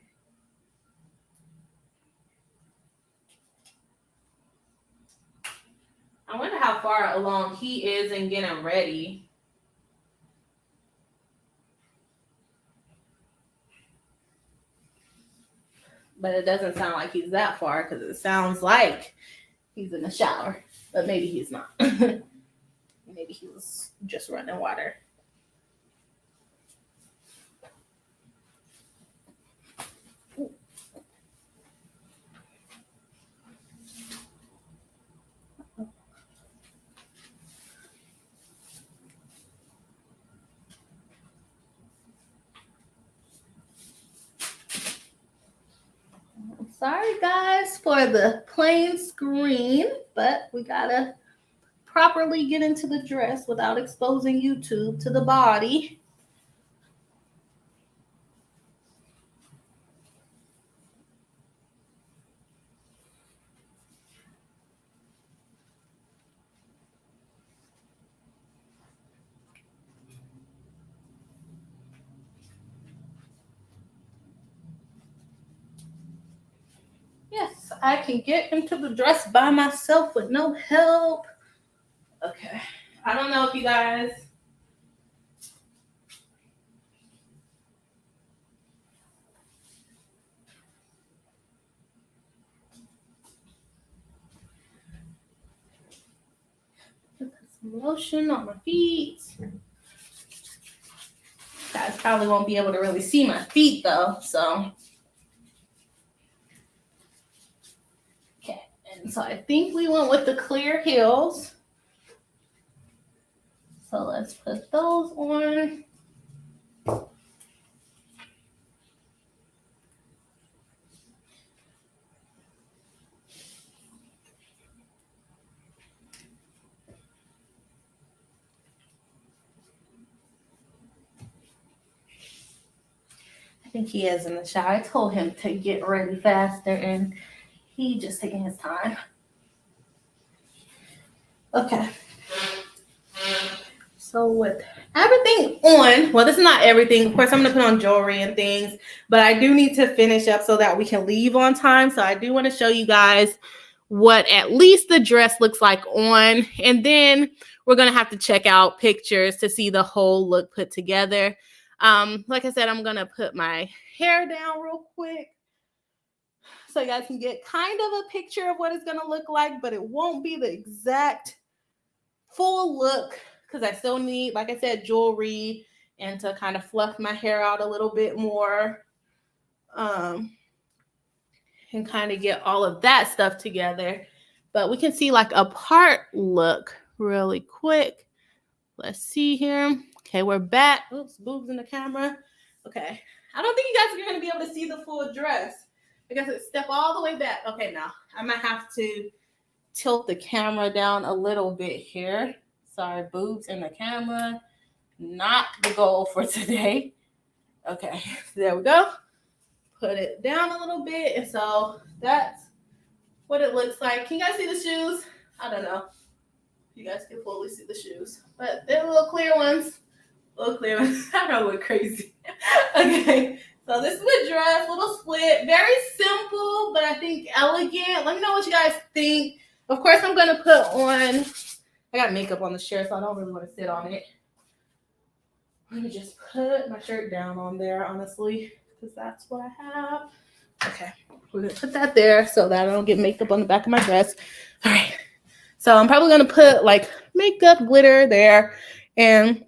I wonder how far along he is in getting ready. But it doesn't sound like he's that far because it sounds like he's in the shower. But maybe he's not. Maybe he was just running water. Sorry guys for the plain screen, but we gotta properly get into the dress without exposing YouTube to the body. Yes, I can get into the dress by myself with no help. Okay. I don't know if you guys put some lotion on my feet. You guys probably won't be able to really see my feet though, so. Okay, and so I think we went with the clear heels. So let's put those on. I think he is in the shower. I told him to get ready faster and he just taking his time. Okay. So with everything on, well, this is not everything. Of course, I'm going to put on jewelry and things, but I do need to finish up so that we can leave on time. So I do want to show you guys what at least the dress looks like on. And then we're going to have to check out pictures to see the whole look put together. Like I said, I'm going to put my hair down real quick so you guys can get kind of a picture of what it's going to look like, but it won't be the exact full look because I still need, like I said, jewelry and to kind of fluff my hair out a little bit more and kind of get all of that stuff together. But we can see like a part look really quick. Let's see here. Okay, we're back. Oops, boobs in the camera. Okay. I don't think you guys are going to be able to see the full dress because it step all the way back. Okay, now I might have to tilt the camera down a little bit here. Sorry, boobs in the camera. Not the goal for today. Okay, there we go. Put it down a little bit. And so that's what it looks like. Can you guys see the shoes? I don't know. You guys can fully see the shoes. But they're little clear ones. Little clear ones. I don't look crazy. Okay. So this is the dress. Little split. Very simple, but I think elegant. Let me know what you guys think. Of course, I'm going to put on, I got makeup on the shirt, so I don't really want to sit on it. Let me just put my shirt down on there, honestly, because that's what I have. Okay, we're going to put that there so that I don't get makeup on the back of my dress. All right, so I'm probably going to put like makeup glitter there. And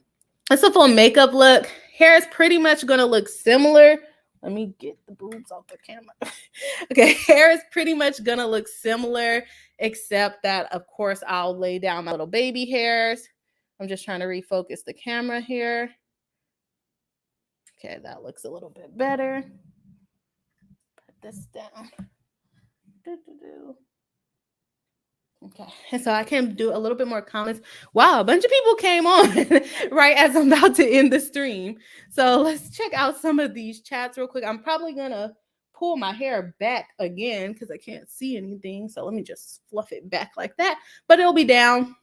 it's a full makeup look. Hair is pretty much going to look similar. Let me get the boobs off the camera. Okay, hair is pretty much going to look similar, except that, of course, I'll lay down my little baby hairs. I'm just trying to refocus the camera here. Okay, that looks a little bit better. Put this down. Okay, and so I can do a little bit more comments. Wow, a bunch of people came on right as I'm about to end the stream. So let's check out some of these chats real quick. I'm probably gonna pull my hair back again because I can't see anything. So let me just fluff it back like that, but it'll be down.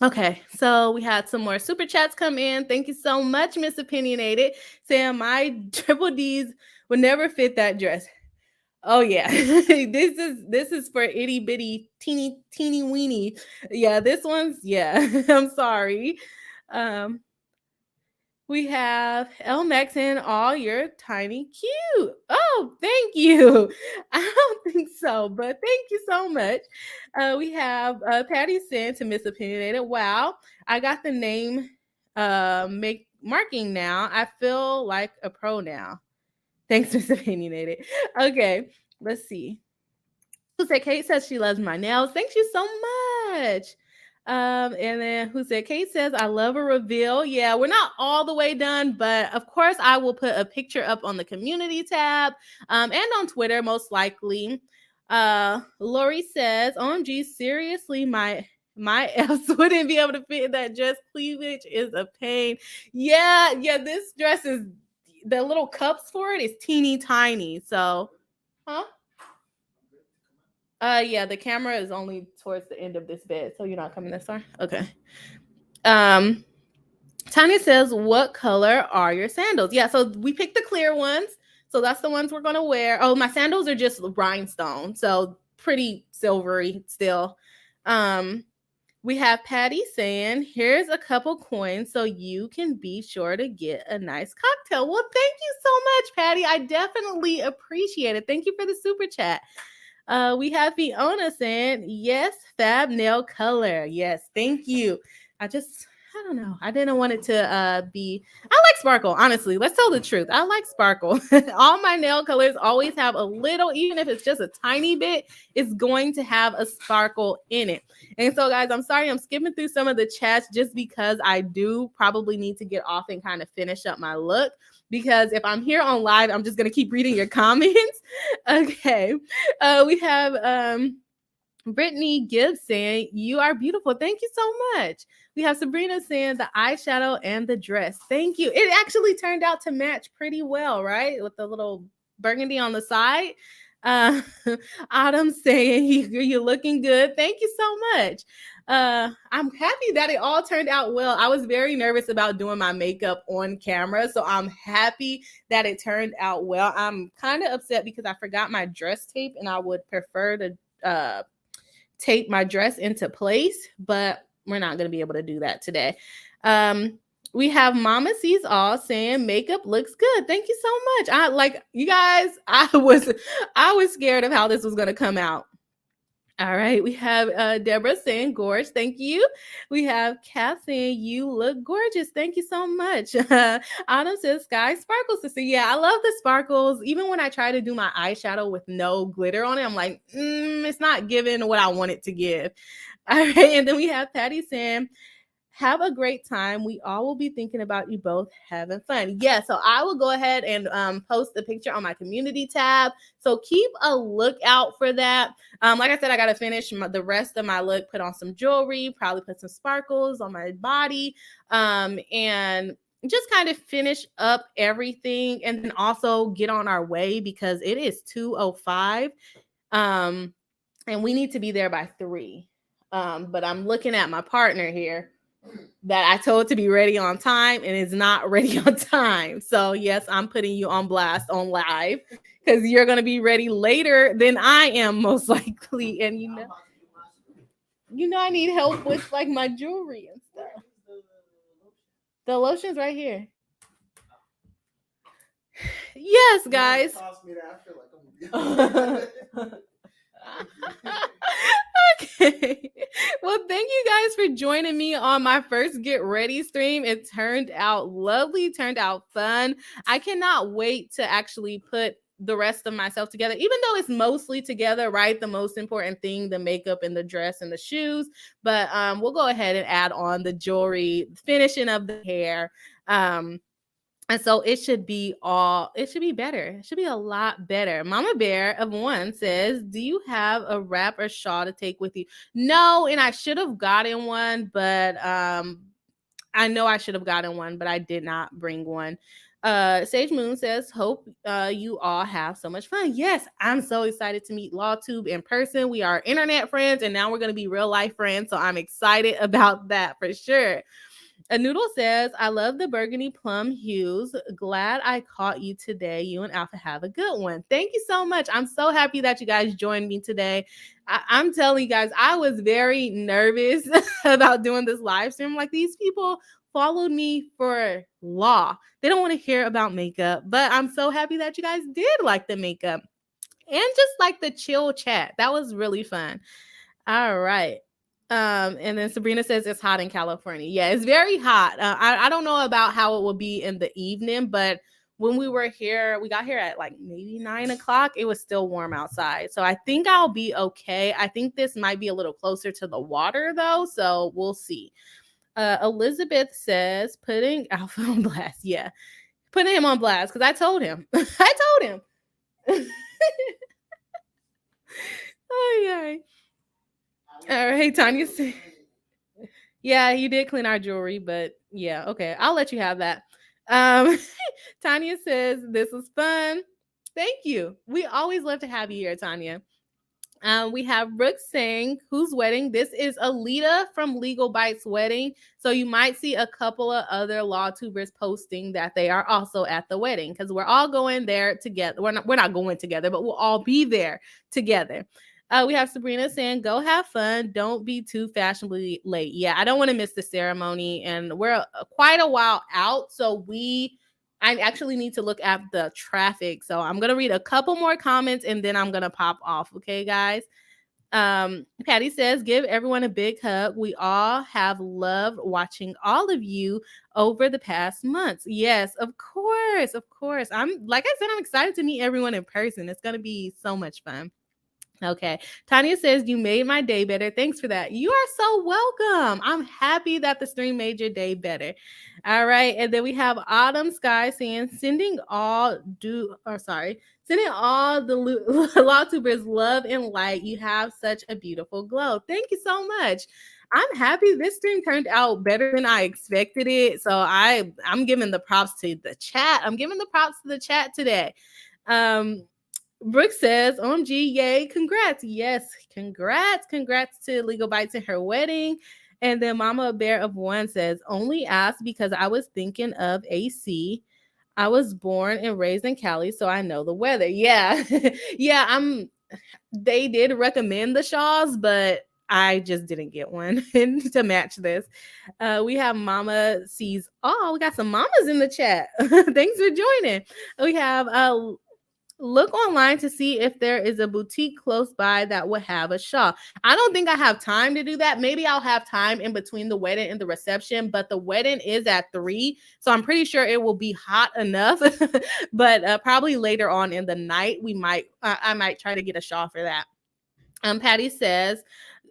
Okay, so we had some more super chats come in. Thank you so much, Miss Opinionated, saying my triple D's would never fit that dress. Oh yeah, this is for itty bitty teeny weeny. Yeah, this one's I'm sorry. We have El Max in all you're tiny cute. Oh, thank you. I don't think so, but thank you so much. We have Patty saying to Miss Opinionated, wow, I got the name marking now. I feel like a pro now. Thanks, Miss Opinionated. Okay, let's see. Who said Kate says she loves my nails? Thank you so much. And then who said Kate says I love a reveal. Yeah, we're not all the way done, but of course I will put a picture up on the community tab and on Twitter most likely. Lori says, OMG, seriously, my F's wouldn't be able to fit in that dress. Cleavage is a pain. Yeah, this dress is, the little cups for it is teeny tiny. So, yeah, the camera is only towards the end of this bed, so you're not coming this far. Okay. Tanya says, what color are your sandals? Yeah, so we picked the clear ones. So that's the ones we're gonna wear. Oh, my sandals are just rhinestone, so pretty silvery still. We have Patty saying, here's a couple coins so you can be sure to get a nice cocktail. Well, thank you so much, Patty. I definitely appreciate it. Thank you for the super chat. We have Fiona saying, yes, fab nail color. Yes, thank you. I don't know. I didn't want it to be, I like sparkle, honestly. Let's tell the truth. I like sparkle. All my nail colors always have a little, even if it's just a tiny bit, it's going to have a sparkle in it. And so, guys, I'm sorry I'm skipping through some of the chats just because I do probably need to get off and kind of finish up my look. Because if I'm here on live, I'm just going to keep reading your comments. Okay. We have Brittany Gibbs saying, you are beautiful. Thank you so much. We have Sabrina saying the eyeshadow and the dress. Thank you. It actually turned out to match pretty well, right? With the little burgundy on the side. Autumn saying, you're looking good. Thank you so much. I'm happy that it all turned out well. I was very nervous about doing my makeup on camera, so I'm happy that it turned out well. I'm kind of upset because I forgot my dress tape, and I would prefer to tape my dress into place, but we're not going to be able to do that today. We have Mama Sees All saying makeup looks good. Thank you so much. You guys, I was scared of how this was going to come out. All right, we have Deborah saying gorge. Thank you. We have Kath saying you look gorgeous. Thank you so much. Autumn says sky sparkles, sister. Yeah, I love the sparkles. Even when I try to do my eyeshadow with no glitter on it, I'm like, it's not giving what I want it to give. All right, and then we have Patty saying, have a great time. We all will be thinking about you both having fun. Yeah, so I will go ahead and post the picture on my community tab. So keep a lookout for that. Like I said, I got to finish the rest of my look, put on some jewelry, probably put some sparkles on my body, and just kind of finish up everything and then also get on our way because it is 2:05 and we need to be there by 3. But I'm looking at my partner here that I told to be ready on time and is not ready on time. So yes, I'm putting you on blast on live because you're going to be ready later than I am most likely. And you know, I need help with like my jewelry and stuff. The lotion's right here. Yes, guys. Okay. Well, thank you guys for joining me on my first Get Ready stream. It turned out lovely, turned out fun. I cannot wait to actually put the rest of myself together, even though it's mostly together, right? The most important thing, the makeup and the dress and the shoes. But we'll go ahead and add on the jewelry, finishing of the hair. And so it should be better. It should be a lot better. Mama Bear of One says, do you have a wrap or shawl to take with you? No, and I should have gotten one, but I know I should have gotten one, but I did not bring one. Sage Moon says, hope you all have so much fun. Yes, I'm so excited to meet Lawtube in person. We are internet friends, and now we're going to be real life friends. So I'm excited about that for sure. A Noodle says, I love the burgundy plum hues. Glad I caught you today. You and Alpha have a good one. Thank you so much. I'm so happy that you guys joined me today. I'm telling you guys, I was very nervous about doing this live stream. Like, these people followed me for law. They don't want to hear about makeup, but I'm so happy that you guys did like the makeup and just like the chill chat. That was really fun. All right. And then Sabrina says it's hot in California. Yeah, it's very hot. I don't know about how it will be in the evening, but when we were here, we got here at like maybe 9 o'clock. It was still warm outside. So I think I'll be okay. I think this might be a little closer to the water though. So we'll see. Elizabeth says putting Alpha on blast. Yeah, putting him on blast because I told him. I told him. Oh, yeah. All right, Tanya said, yeah, you did clean our jewelry, but yeah, okay, I'll let you have that. Tanya says, this was fun. Thank you. We always love to have you here, Tanya. We have Brooke saying, whose wedding? This is Alita from Legal Bites wedding. So you might see a couple of other Lawtubers posting that they are also at the wedding because we're all going there together. We're not going together, but we'll all be there together. We have Sabrina saying, go have fun. Don't be too fashionably late. Yeah, I don't want to miss the ceremony. And we're quite a while out. So I actually need to look at the traffic. So I'm going to read a couple more comments and then I'm going to pop off. Okay, guys. Patty says, give everyone a big hug. We all have loved watching all of you over the past months. Yes, of course. Of course. I'm excited to meet everyone in person. It's going to be so much fun. Okay. Tanya says, you made my day better. Thanks for that. You are so welcome. I'm happy that the stream made your day better. All right. And then we have Autumn Sky saying, sending all the Lawtubers love and light. You have such a beautiful glow. Thank you so much. I'm happy this stream turned out better than I expected it. So I'm giving the props to the chat. I'm giving the props to the chat today. Brooke says, OMG, yay, congrats. Yes, congrats to Legal Bites and her wedding. And then Mama Bear of One says, only asked because I was thinking of AC. I was born and raised in Cali, so I know the weather. Yeah. Yeah, they did recommend the shawls, but I just didn't get one to match this. We have Mama Sees. Oh, we got some mamas in the chat. Thanks for joining. We have look online to see if there is a boutique close by that will have a shawl. I don't think I have time to do that. Maybe I'll have time in between the wedding and the reception, but the wedding is at 3, so I'm pretty sure it will be hot enough. But probably later on in the night, I might try to get a shawl for that. Patty says,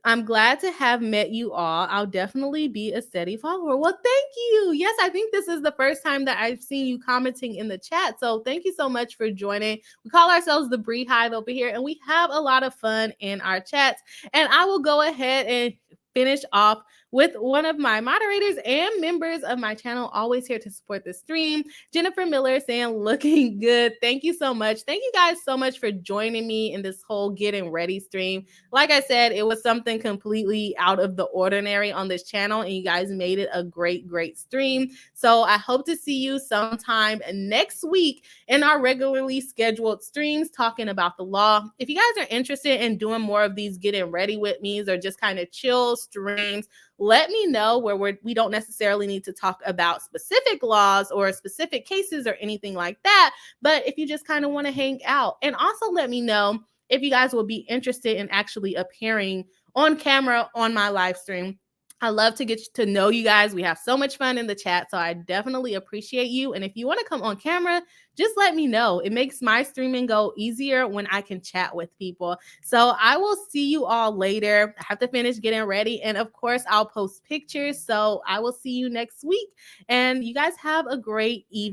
I'm glad to have met you all. I'll definitely be a steady follower. Well, thank you. Yes, I think this is the first time that I've seen you commenting in the chat. So thank you so much for joining. We call ourselves the Breed Hive over here, and we have a lot of fun in our chats. And I will go ahead and finish off with one of my moderators and members of my channel, always here to support the stream, Jennifer Miller, saying, looking good. Thank you so much. Thank you guys so much for joining me in this whole getting ready stream. Like I said, it was something completely out of the ordinary on this channel, and you guys made it a great, great stream. So I hope to see you sometime next week in our regularly scheduled streams talking about the law. If you guys are interested in doing more of these getting ready with me's or just kind of chill streams, let me know where we don't necessarily need to talk about specific laws or specific cases or anything like that. But if you just kind of want to hang out, and also let me know if you guys will be interested in actually appearing on camera on my live stream. I love to get to know you guys. We have so much fun in the chat, so I definitely appreciate you. And if you want to come on camera, just let me know. It makes my streaming go easier when I can chat with people. So I will see you all later. I have to finish getting ready. And of course, I'll post pictures. So I will see you next week. And you guys have a great evening.